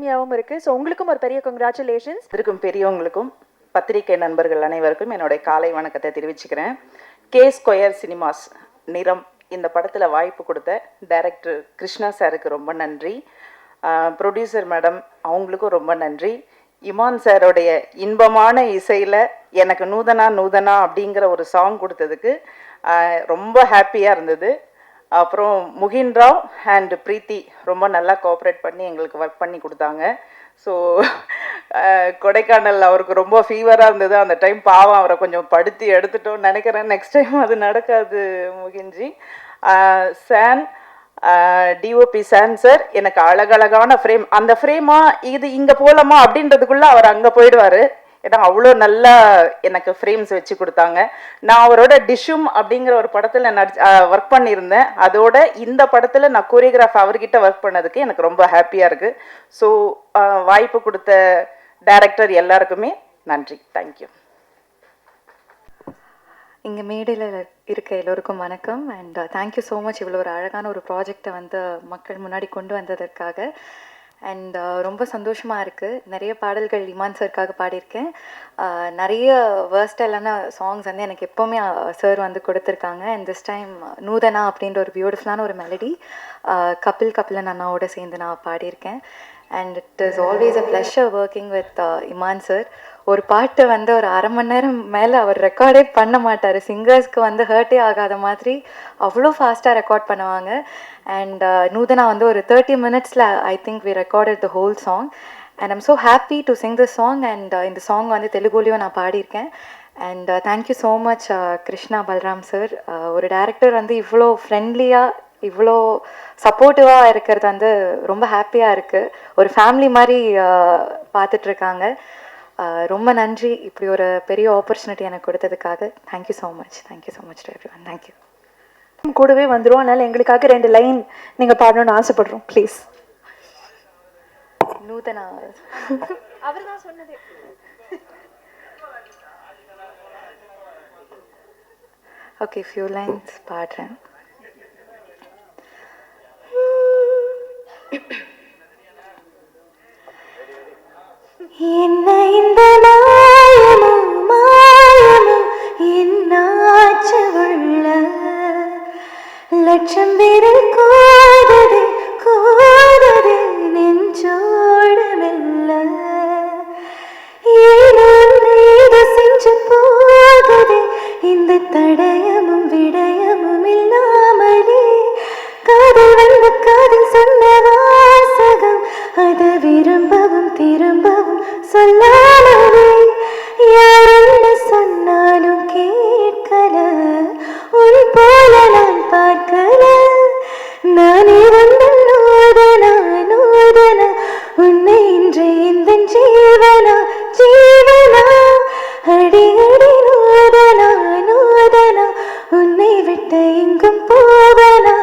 பெருமையாகவும் இருக்கு. ஸோ உங்களுக்கும் ஒரு பெரிய கங்க்ராச்சுலேஷன்ஸ். இருக்கும் பெரியவங்களுக்கும் பத்திரிகை நண்பர்கள் அனைவருக்கும் என்னுடைய காலை வணக்கத்தை தெரிவிச்சுக்கிறேன். கே ஸ்கொயர் சினிமாஸ் நிறம் இந்த படத்தில் வாய்ப்பு கொடுத்த டைரக்டர் கிருஷ்ணா சாருக்கு ரொம்ப நன்றி. ப்ரொடியூசர் மேடம் அவங்களுக்கும் ரொம்ப நன்றி. இமான் சாரோடைய இன்பமான இசையில் எனக்கு நூதனா நூதனா அப்படிங்கிற ஒரு சாங் கொடுத்ததுக்கு ரொம்ப ஹாப்பியாக இருந்தது. அப்புறம் முகின் ராவ் அண்ட் பிரீத்தி ரொம்ப நல்லா கோஆப்ரேட் பண்ணி எங்களுக்கு ஒர்க் பண்ணி கொடுத்தாங்க. ஸோ கொடைக்கானல் அவருக்கு ரொம்ப ஃபீவராக இருந்தது அந்த டைம். பாவம் அவரை கொஞ்சம் படுத்தி எடுத்துட்டோம்னு நினைக்கிறேன். நெக்ஸ்ட் டைம் அது நடக்காது முகின்ஜி. சான் டிஓபி சான் சார் எனக்கு அழகழகான ஃப்ரேம், அந்த ஃப்ரேமா இது இங்கே போகலாமா அப்படின்றதுக்குள்ளே அவர் அங்கே போயிடுவார். ஏன்னா அவ்வளோ நல்லா எனக்கு ஃப்ரேம்ஸ் வச்சு கொடுத்தாங்க. நான் அவரோட டிஷ்ஷும் அப்படிங்கிற ஒரு படத்தில் ஒர்க் பண்ணியிருந்தேன். அதோட இந்த படத்தில் நான் கோரியோகிராஃப் அவர்கிட்ட ஒர்க் பண்ணதுக்கு எனக்கு ரொம்ப ஹாப்பியாக இருக்குது. ஸோ வாய்ப்பு கொடுத்த டைரக்டர் எல்லாருக்குமே நன்றி. தேங்க்யூ. இங்கே மேடையில் இருக்க எல்லோருக்கும் வணக்கம். அண்ட் தேங்க்யூ ஸோ மச் இவ்வளோ ஒரு அழகான ஒரு ப்ராஜெக்டை வந்து மக்கள் முன்னாடி கொண்டு வந்ததற்காக. அண்ட் ரொம்ப சந்தோஷமாக இருக்குது. நிறைய பாடல்கள் இமான் சாருக்காக பாடியிருக்கேன். நிறைய வேர்ஸ்டைலான சாங்ஸ் வந்து எனக்கு எப்போவுமே சார் வந்து கொடுத்துருக்காங்க. அண்ட் திஸ் டைம் நூதனா அப்படின்ற ஒரு பியூட்டிஃபுல்லான ஒரு மெலடி கபிலன் அண்ணாவோட சேர்ந்து நான் பாடியிருக்கேன். And it is always a pleasure working with Imman sir. ஒரு பாட்டு வந்து ஒரு அரை மணி நேரம் மேலே அவர் ரெக்கார்டே பண்ண மாட்டார். சிங்கர்ஸ்க்கு வந்து ஹர்ட்டே ஆகாத மாதிரி அவ்வளோ ஃபாஸ்ட்டாக ரெக்கார்ட் பண்ணுவாங்க. அண்ட் நூதனா வந்து ஒரு 30 minutesல I think we recorded the whole song. And I'm so happy to sing this song. And இந்த சாங் வந்து தெலுங்குலேயும் நான் பாடியிருக்கேன். And thank you so much Krishna Balram sir. ஒரு டைரக்டர் வந்து இவ்வளோ ஃப்ரெண்ட்லியாக இவ்வளோ சப்போர்ட்டிவாக இருக்கிறது வந்து ரொம்ப ஹாப்பியாக இருக்குது. ஒரு ஃபேமிலி மாதிரி பார்த்துட்ருக்காங்க. ரொம்ப நன்றி இப்படி ஒரு பெரிய ஆப்பர்ச்சுனிட்டி எனக்கு கொடுத்ததுக்காக. Thank you so much. Thank you so much to everyone. Thank you. கூடவே வந்துடும். அதனால் எங்களுக்காக 2 லைன் நீங்கள் பாடணும்னு ஆசைப்படுறோம் ப்ளீஸ். நூதனா அவர் தான் சொன்னது. ஓகே, ஃபியூ லைன்ஸ் பாடுறேன். என்ன இந்த மாயமும் என்னாச்சு உள்ள லட்சம் விரல் கோதது நெஞ்சோடு மெல்ல ஏனோ செஞ்சு போகுது இந்த தடயமும் விடயமும் இல்லாமலே காதல் வந்த காதல் சொன்ன வாசகம் அதை விரும்பவும் திரும்பவும் சொல்லாமலே யார் என்ன சொன்னாலும் கேட்கல. உன் போல நான் பார்க்கல. நானே வந்து நூதனா உன்னை இன்று இந்த ஜீவனா அடி நூதனா உன்னை விட்டு எங்கும் போவனா.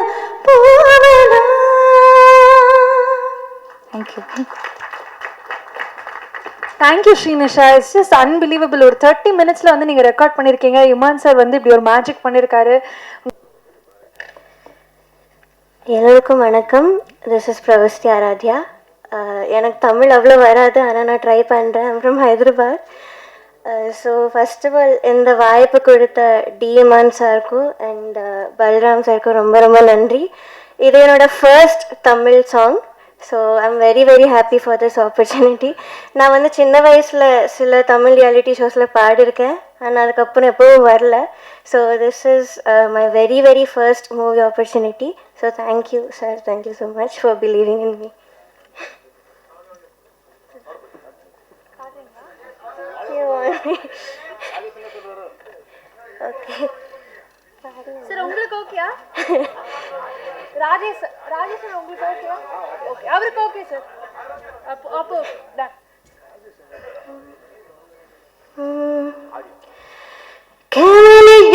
Thank you Srinisha. It's just unbelievable. ஒரு 30 minutesல வந்து நீங்கள் ரெக்கார்ட் பண்ணியிருக்கீங்க. இமான் சார் வந்து இப்படி ஒரு மேஜிக் பண்ணியிருக்காரு. எல்லோருக்கும் வணக்கம். This is Pravasthi Aaradhya. எனக்கு தமிழ் அவ்வளோ வராது, ஆனால் நான் ட்ரை பண்ணுறேன். I'm from Hyderabad. So first of all இந்த வாய்ப்பு கொடுத்த இமான் சாருக்கும் அண்ட் பல்ராம் சாருக்கும் ரொம்ப ரொம்ப நன்றி. இது என்னோட first Tamil song. So I'm very very happy for this opportunity. நான் வந்து சின்ன வயசில் சில தமிழ் ரியாலிட்டி ஷோஸில் பாடியிருக்கேன், ஆனால் அதுக்கப்புறம் எப்பவும் வரல. So this is my very very first movie opportunity. So thank you sir, thank you so much for believing in me. Okay sir, உங்களுக்கு ஓகேயா? ராஜேஷ் சார் உங்களுக்கு ஓகேயா? ஓகே, அவருக்கு ஓகே சார். அப்போ டன்.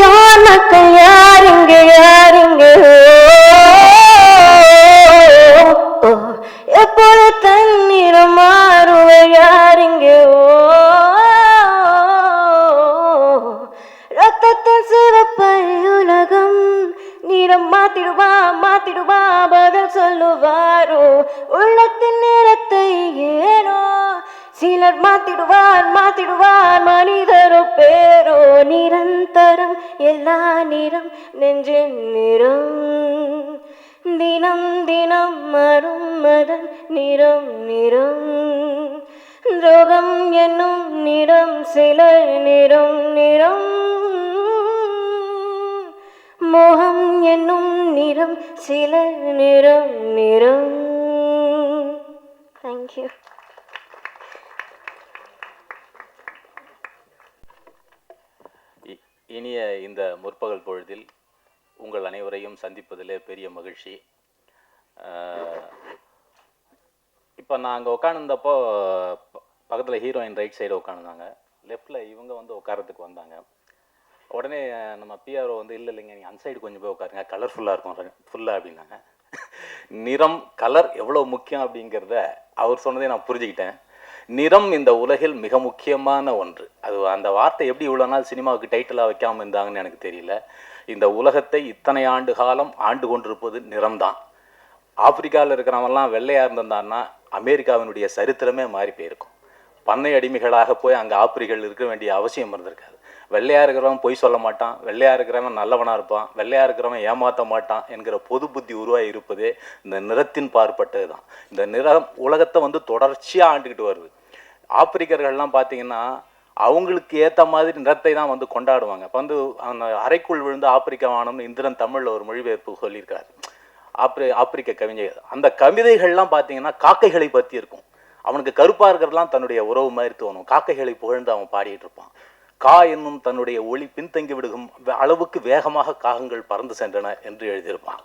யார் மக்கள் யாருங்க எப்போது தண்ணீரம் மாறுவ யாருங்க ரத்தத்தின் சிவப்பை உலகம் நிறம் மாத்திடுவா பதில் சொல்லுவாரோ உள்ளத்தின் நிறத்தை சிலர் மாத்திடுவார் மாத்திடுவார் மனிதரோ பேரோ நிரந்தரம் எல்லா நிறம் நெஞ்சின் நிறம் தினம் தினம் மரும் மதன் நிறம் நிறம் ரோகம் என்னும் நிறம் சிலர் நிறம் நிறம் மோகம் என்னும் நிறம் சிலர் நிறம் நிறம். தேங்க்யூ. இனிய இந்த முற்பகல் பொழுதில் உங்கள் அனைவரையும் சந்திப்பதிலே பெரிய மகிழ்ச்சி. இப்போ நான் அங்கே உட்காந்துருந்தப்போ பக்கத்தில் ஹீரோயின் ரைட் சைடு உட்காந்துருந்தாங்க, லெஃப்டில் இவங்க வந்து உட்காரத்துக்கு வந்தாங்க. உடனே நம்ம பிஆர்ஓ வந்து இல்லை இல்லைங்க நீங்கள் அந்த சைடு கொஞ்சம் போய் உட்காருங்க, கலர்ஃபுல்லாக இருக்கும் ஃபுல்லாக அப்படின்னாங்க. நிறம் கலர் எவ்வளோ முக்கியம் அப்படிங்கிறத அவர் சொன்னதே நான் புரிஞ்சுக்கிட்டேன். நிறம் இந்த உலகில் மிக முக்கியமான ஒன்று. அது அந்த வார்த்தை எப்படி இவ்வளோ நாள் சினிமாவுக்கு டைட்டிலாக வைக்காமல் இருந்தாங்கன்னு எனக்கு தெரியல. இந்த உலகத்தை இத்தனை ஆண்டு காலம் ஆண்டு கொண்டிருப்பது நிறம்தான். ஆப்பிரிக்காவில் இருக்கிறவங்கலாம் வெள்ளையாக இருந்திருந்தான்னா அமெரிக்காவினுடைய சரித்திரமே மாறி போயிருக்கும். பண்ணை அடிமைகளாக போய் அங்கே ஆப்பிரிக்கர்கள் இருக்க வேண்டிய அவசியம் இருந்திருக்காது. வெள்ளையாக இருக்கிறவன் பொய் சொல்ல மாட்டான், வெள்ளையாக இருக்கிறவன் நல்லவனாக இருப்பான், வெள்ளையாக இருக்கிறவன் ஏமாற்ற மாட்டான் என்கிற பொது புத்தி உருவாகி இருப்பதே இந்த நிறத்தின் பார்ப்பட்டது தான். இந்த நிறம் உலகத்தை வந்து தொடர்ச்சியாக ஆண்டுக்கிட்டு வருது. ஆப்பிரிக்கர்கள்லாம் பார்த்தீங்கன்னா அவங்களுக்கு ஏற்ற மாதிரி நிறத்தை தான் வந்து கொண்டாடுவாங்க. இப்போ வந்து அந்த அறைக்குள் விழுந்து ஆப்பிரிக்கா வானம்னு இந்திரன் தமிழில் ஒரு மொழிபெயர்ப்பு சொல்லியிருக்காரு, ஆப்பிரிக்க கவிஞர். அந்த கவிதைகள்லாம் பார்த்தீங்கன்னா காக்கைகளை பற்றி இருக்கும். அவனுக்கு கருப்பாக இருக்கிறதுலாம் தன்னுடைய உறவு மாதிரி தோணும். காக்கைகளை புகழ்ந்து அவன் பாடிட்டு இருப்பான். கா என்னும் தன்னுடைய ஒளி பின்தங்கி விடுகும் அளவுக்கு வேகமாக காகங்கள் பறந்து சென்றன என்று எழுதியிருப்பான்.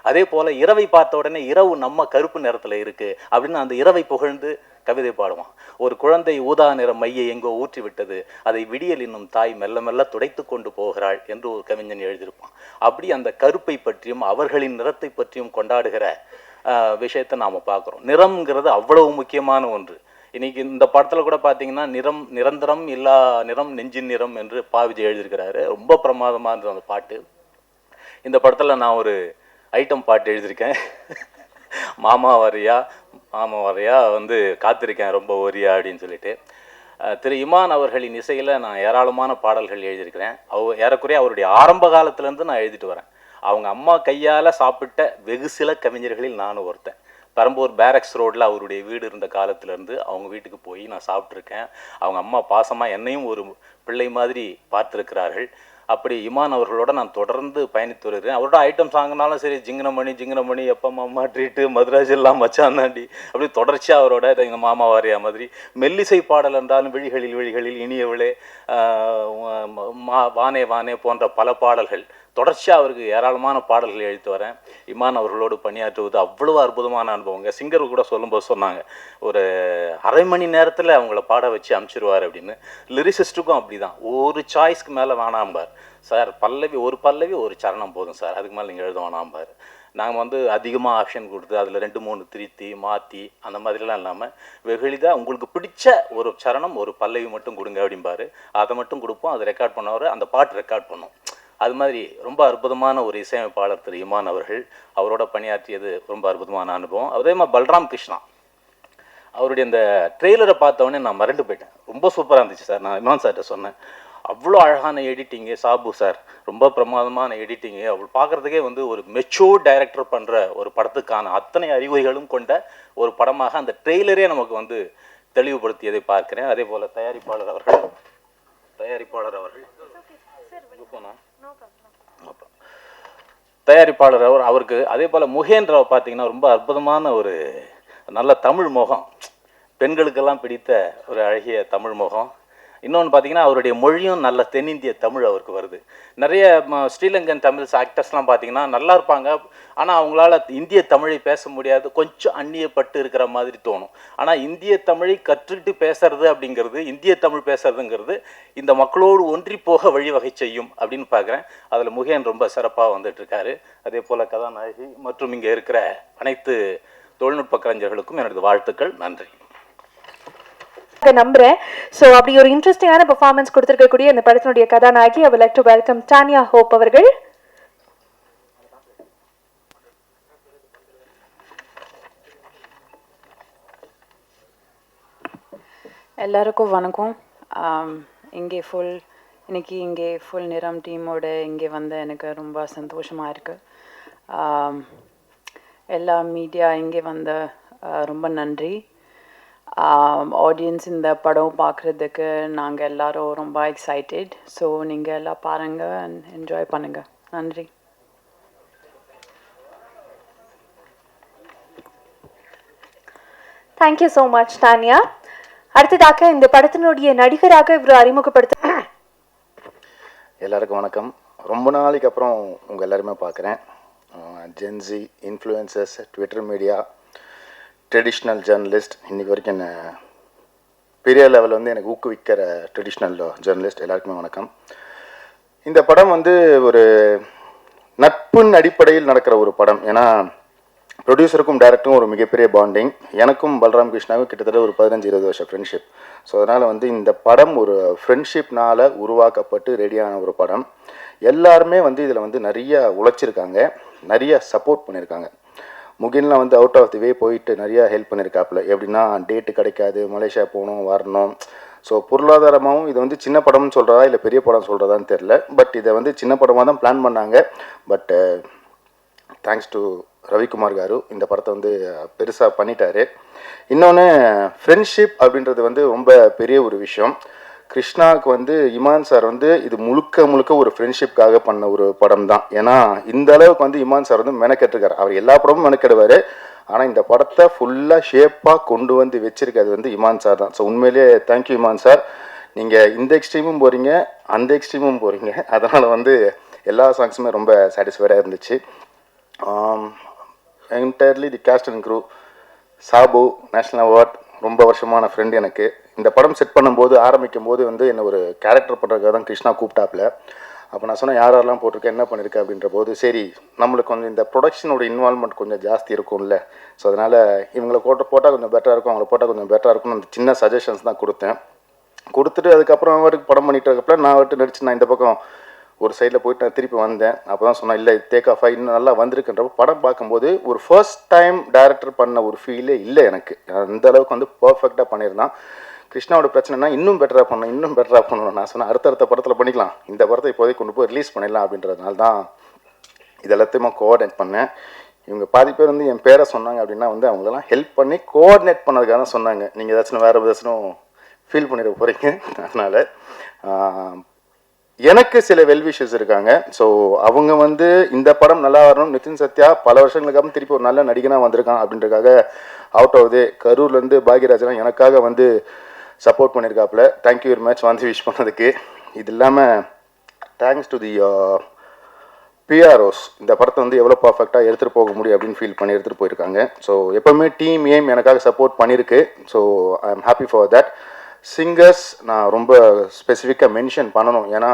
அதே போல் இரவை பார்த்த உடனே இரவு நம்ம கருப்பு நிறத்தில் இருக்குது அப்படின்னு அந்த இரவை புகழ்ந்து கவிதை பாடுவான். ஒரு குழந்தை ஊதா நிற மையை எங்கோ ஊற்றி விட்டது, அதை விடியல் என்னும் தாய் மெல்ல மெல்ல துடைத்து கொண்டு போகிறாள் என்று ஒரு கவிஞன் எழுதியிருப்பான். அப்படி அந்த கருப்பை பற்றியும் அவர்களின் நிறத்தை பற்றியும் கொண்டாடுகிற விஷயத்தை நாம் பார்க்குறோம். நிறம்ங்கிறது அவ்வளவு முக்கியமான ஒன்று. இன்னைக்கு இந்த படத்தில் கூட பார்த்தீங்கன்னா நிறம் நிரந்தரம் இல்லா நிறம் நெஞ்சின் நிறம் என்று விஜய் எழுதியிருக்கிறாரு. ரொம்ப பிரமாதமாக இருந்தது அந்த பாட்டு. இந்த படத்தில் நான் ஒரு ஐட்டம் பாட்டு எழுதியிருக்கேன். மாமா வரையா வந்து காத்திருக்கேன் ரொம்ப ஓரியா அப்படின்னு சொல்லிட்டு. திரு இமான் அவர்களின் இசையில் நான் ஏராளமான பாடல்கள் எழுதியிருக்கிறேன். ஏறக்குறைய அவருடைய ஆரம்ப காலத்துலேருந்து நான் எழுதிட்டு வரேன். அவங்க அம்மா கையால் சாப்பிட்ட வெகு சில கவிஞர்களில் நானும் ஒருத்தன். பெரம்பூர் பேரக்ஸ் ரோடில் அவருடைய வீடு இருந்த காலத்துலேருந்து அவங்க வீட்டுக்கு போய் நான் சாப்பிட்ருக்கேன். அவங்க அம்மா பாசமாக என்னையும் ஒரு பிள்ளை மாதிரி பார்த்துருக்கிறார்கள். அப்படி இமான் அவர்களோட நான் தொடர்ந்து பயணித்து வருகிறேன். அவரோட ஐட்டம் சாங்கினாலும் சரி, ஜிங்கனமணி எப்போ மாமா ட்ரீட்டு மதுராஜ் எல்லாம் மச்சாந்தாண்டி அப்படி தொடர்ச்சியாக அவரோட எங்கள் மாமா வாரியா மாதிரி மெல்லிசை பாடல் என்றாலும் விழிகளில் இனியவளே, வானே வானே போன்ற பல பாடல்கள் தொடர்ச்சியாக அவருக்கு ஏராளமான பாடல்கள் எழுத்து வரேன். இமான் அவர்களோடு பணியாற்றுவது அவ்வளோ அற்புதமான அனுபவங்க. சிங்கர் கூட சொல்லும்போது சொன்னாங்க, ஒரு அரை மணி நேரத்தில் அவங்கள பாட வச்சு அனுப்பிச்சிடுவார் அப்படின்னு. லிரிசிஸ்ட்டுக்கும் அப்படி தான், ஒரு சாய்ஸ்க்கு மேலே வேணாம்பார். சார் ஒரு பல்லவி ஒரு சரணம் போதும் சார், அதுக்கு மேலே நீங்கள் எழுத வேணாம்பார். நாங்கள் வந்து அதிகமாக ஆப்ஷன் கொடுத்து அதில் 2-3 திருத்தி மாற்றி அந்த மாதிரிலாம் இல்லாமல் வெகுளிதாக உங்களுக்கு பிடிச்ச ஒரு சரணம் ஒரு பல்லவி மட்டும் கொடுங்க அப்படிம்பார். அதை மட்டும் கொடுப்போம், அதை ரெக்கார்ட் பண்ணவர் அந்த பாட்டு ரெக்கார்ட் பண்ணோம். அது மாதிரி ரொம்ப அற்புதமான ஒரு இசையமைப்பாளர் திரு இமான் அவர்கள். அவரோட பணியாற்றியது ரொம்ப அற்புதமான அனுபவம். அதே மாதிரி பல்ராம் கிருஷ்ணா அவருடைய அந்த ட்ரெய்லரை பார்த்தவொடனே நான் மறந்து போயிட்டேன். ரொம்ப சூப்பராக இருந்துச்சு சார். நான் இமான் சார்கிட்ட சொன்னேன், அவ்வளோ அழகான எடிட்டிங்கு, சாபு சார் ரொம்ப பிரமாதமான எடிட்டிங்கு, அவள் பார்க்குறதுக்கே வந்து ஒரு மெச்சூர் டைரக்டர் பண்ணுற ஒரு படத்துக்கான அத்தனை அறிகுறிகளும் கொண்ட ஒரு படமாக அந்த ட்ரெய்லரே நமக்கு வந்து தெளிவுபடுத்தியதை பார்க்கிறேன். அதே போல் தயாரிப்பாளர் அவர்கள் அவருக்கு அதே போல் முகேந்திராவை பார்த்தீங்கன்னா ரொம்ப அற்புதமான ஒரு நல்ல தமிழ் முகம், பெண்களுக்கெல்லாம் பிடித்த ஒரு அழகிய தமிழ் முகம். இன்னொன்று பார்த்தீங்கன்னா அவருடைய மொழியும் நல்ல தென்னிந்திய தமிழ் அவருக்கு வருது. நிறைய ஸ்ரீலங்கன் தமிழ்ஸ் ஆக்டர்ஸ்லாம் பார்த்தீங்கன்னா நல்லா இருப்பாங்க, ஆனால் அவங்களால இந்திய தமிழை பேச முடியாது, கொஞ்சம் அந்நியப்பட்டு இருக்கிற மாதிரி தோணும். ஆனால் இந்திய தமிழை கற்றுக்கிட்டு பேசுறது அப்படிங்கிறது, இந்திய தமிழ் பேசுறதுங்கிறது இந்த மக்களோடு ஒன்றி போக வழிவகை செய்யும் அப்படின்னு பார்க்குறேன். அதில் முகேன் ரொம்ப சிறப்பாக வந்துட்டுருக்காரு. அதே போல் கதாநாயகி மற்றும் இங்கே இருக்கிற அனைத்து தொழில்நுட்ப கலைஞர்களுக்கும் எனது வாழ்த்துக்கள். நன்றி. நம்புறேன். ஸோ அப்படி ஒரு இன்ட்ரெஸ்டிங்கான பெர்ஃபார்மன்ஸ் கொடுத்துருக்கக்கூடிய இந்த படத்தினுடைய கதாநாயகி I would like to welcome Tania hope அவர்கள். எல்லாருக்கும் வணக்கம். இங்கே இன்னைக்கு ஃபுல் நிறம் டீமோட இங்கே வந்த எனக்கு ரொம்ப சந்தோஷமாக இருக்குது. எல்லா மீடியா இங்கே வந்த ரொம்ப நன்றி. ஆடியன்ஸ் இந்த படம் பார்க்குறதுக்கு நாங்கள் எல்லாரும் ரொம்ப எக்ஸைட்டட். ஸோ நீங்கள் எல்லாம் பாருங்கள் அண்ட் என்ஜாய் பண்ணுங்கள். நன்றி. Thank you so much Tania. அடுத்ததாக இந்த படத்தினுடைய நடிகராக இவர் அறிமுகப்படுத்த எல்லாருக்கும் வணக்கம். ரொம்ப நாளைக்கு அப்புறம் உங்கள் எல்லாருமே பார்க்குறேன். Gen Z influencers, Twitter media, traditional journalist, இன்றைக்கி வரைக்கும் என்ன பெரிய லெவலில் வந்து எனக்கு ஊக்குவிக்கிற ட்ரெடிஷ்னல் ஜேர்னலிஸ்ட் எல்லாருக்குமே வணக்கம். இந்த படம் வந்து ஒரு நட்பின் அடிப்படையில் நடக்கிற ஒரு படம். ஏன்னா ப்ரொடியூசருக்கும் டைரக்டருக்கும் ஒரு மிகப்பெரிய பாண்டிங். எனக்கும் பல்ராம் கிருஷ்ணாவுக்கும் கிட்டத்தட்ட ஒரு 15-20 வருஷம் ஃப்ரெண்ட்ஷிப். ஸோ அதனால் வந்து இந்த படம் ஒரு ஃப்ரெண்ட்ஷிப்னால் உருவாக்கப்பட்டு ரெடியான ஒரு படம். எல்லாருமே வந்து இதில் வந்து நிறைய உழைச்சிருக்காங்க, நிறைய சப்போர்ட் பண்ணியிருக்காங்க. முகின்லாம் வந்து அவுட் ஆஃப் தி வே போயிட்டு நிறையா ஹெல்ப் பண்ணியிருக்காப்புல. எப்படின்னா டேட்டு கிடைக்காது, மலேசியா போகணும், வரணும். ஸோ பொருளாதாரமாகவும் இது வந்து சின்ன படம்னு சொல்கிறதா இல்லை பெரிய படம் சொல்கிறதான்னு தெரில. பட் இதை வந்து சின்ன படமாக தான் பிளான் பண்ணாங்க. But thanks to Ravikumar car இந்த படத்தை வந்து பெருசாக பண்ணிட்டாரு. இன்னொன்று, ஃப்ரெண்ட்ஷிப் அப்படின்றது வந்து ரொம்ப பெரிய ஒரு விஷயம். கிருஷ்ணாவுக்கு வந்து இமான் சார் வந்து இது முழுக்க ஒரு ஃப்ரெண்ட்ஷிப்காக பண்ண ஒரு படம் தான். ஏன்னா இந்த அளவுக்கு வந்து இமான் சார் வந்து மெனக்கெட்டிருக்காரு. அவர் எல்லா படமும் மெனக்கெடுவார். ஆனால் இந்த படத்தை ஃபுல்லாக ஷேப்பாக கொண்டு வந்து வச்சிருக்கிறது வந்து இமான் சார் தான். ஸோ உண்மையிலேயே தேங்க்யூ இமான் சார். நீங்கள் இந்த எக்ஸ்ட்ரீமும் போகிறீங்க, அந்த எக்ஸ்ட்ரீமும் போகிறீங்க. அதனால் வந்து எல்லா சாங்ஸுமே ரொம்ப சாட்டிஸ்ஃபைடாக இருந்துச்சு. Entirely the cast and crew, Sabu national award, ரொம்ப வருஷமான ஃப்ரெண்டு எனக்கு. இந்த படம் செட் பண்ணும்போது ஆரம்பிக்கும் போது வந்து என்ன ஒரு கேரக்டர் பண்ணுறதுக்காக தான் கிருஷ்ணா கூப்பிட்டாப்புல. அப்போ நான் சொன்னேன் யாரெல்லாம் போட்டிருக்கேன், என்ன பண்ணியிருக்கேன் அப்படின்ற போது, சரி நம்மளுக்கு கொஞ்சம் இந்த ப்ரொடக்ஷனோட இன்வால்மெண்ட் கொஞ்சம் ஜாஸ்தி இருக்கும்ல, ஸோ அதனால் இவங்களை போட்டால் கொஞ்சம் பெட்டராக இருக்கும், அவங்கள போட்டால் கொஞ்சம் பெட்டராக இருக்கும்னு அந்த சின்ன சஜஷன்ஸ் தான் கொடுத்துட்டு அதுக்கப்புறம் அவருக்கு படம் பண்ணிட்டு இருக்கப்பல நான் அவர்கிட்ட நடிச்சு நான் இந்த பக்கம் ஒரு சைடில் போயிட்டு நான் திருப்பி வந்தேன். அப்போ தான் சொன்னேன் இல்லை டேக் ஆஃப் ஆகி இன்னும் நல்லா வந்திருக்குன்றப்ப படம் பார்க்கும்போது ஒரு ஃபர்ஸ்ட் டைம் டைரக்டர் பண்ண ஒரு ஃபீலே இல்லை எனக்கு. அந்த அளவுக்கு வந்து பர்ஃபெக்டாக பண்ணியிருந்தான். கிருஷ்ணாவோட பிரச்சனைனா இன்னும் பெட்டராக பண்ணணும். நான் சொன்னேன் அடுத்த படத்தில் பண்ணிக்கலாம், இந்த படத்தை இப்போதைக்கு கொண்டு போய் ரிலீஸ் பண்ணிடலாம் அப்படின்றதுனால தான் இது எல்லாத்தையுமே கோஆர்டினேட் பண்ணேன். இவங்க பாதி பேர் வந்து என் பேரை சொன்னாங்க அப்படின்னா வந்து அவங்களெல்லாம் ஹெல்ப் பண்ணி கோஆர்டினேட் பண்ணதுக்காக தான் சொன்னாங்க. நீங்கள் ஏதாச்சும் வேறு ஏதாச்சும் ஃபீல் பண்ணிட போகிறீங்க. அதனால் எனக்கு சில வெல்விஷஸ் இருக்காங்க. ஸோ அவங்க வந்து இந்த படம் நல்லா வரணும். நிதின் சத்யா பல வருஷங்களுக்கு அப்புறம் திருப்பி ஒரு நல்ல நடிகனாக வந்திருக்கான் அப்படின்றதுக்காக அவுட் ஆகுது. கரூர்லேருந்து பாக்யராஜெலாம் எனக்காக வந்து சப்போர்ட் பண்ணியிருக்காப்புல. தேங்க்யூ வெரி மச் வந்து விஷ் பண்ணதுக்கு. இது இல்லாமல் தேங்க்ஸ் டு தி பிஆர்ஓஸ். இந்த படத்தை வந்து எவ்வளோ பர்ஃபெக்டாக எடுத்துகிட்டு போக முடியும் அப்படின்னு ஃபீல் பண்ணி எடுத்துகிட்டு போயிருக்காங்க. ஸோ எப்போவுமே டீம் ஏம் எனக்காக சப்போர்ட் பண்ணியிருக்கு. So I am happy for that. Singers நான் ரொம்ப ஸ்பெசிஃபிக்காக மென்ஷன் பண்ணணும். ஏன்னா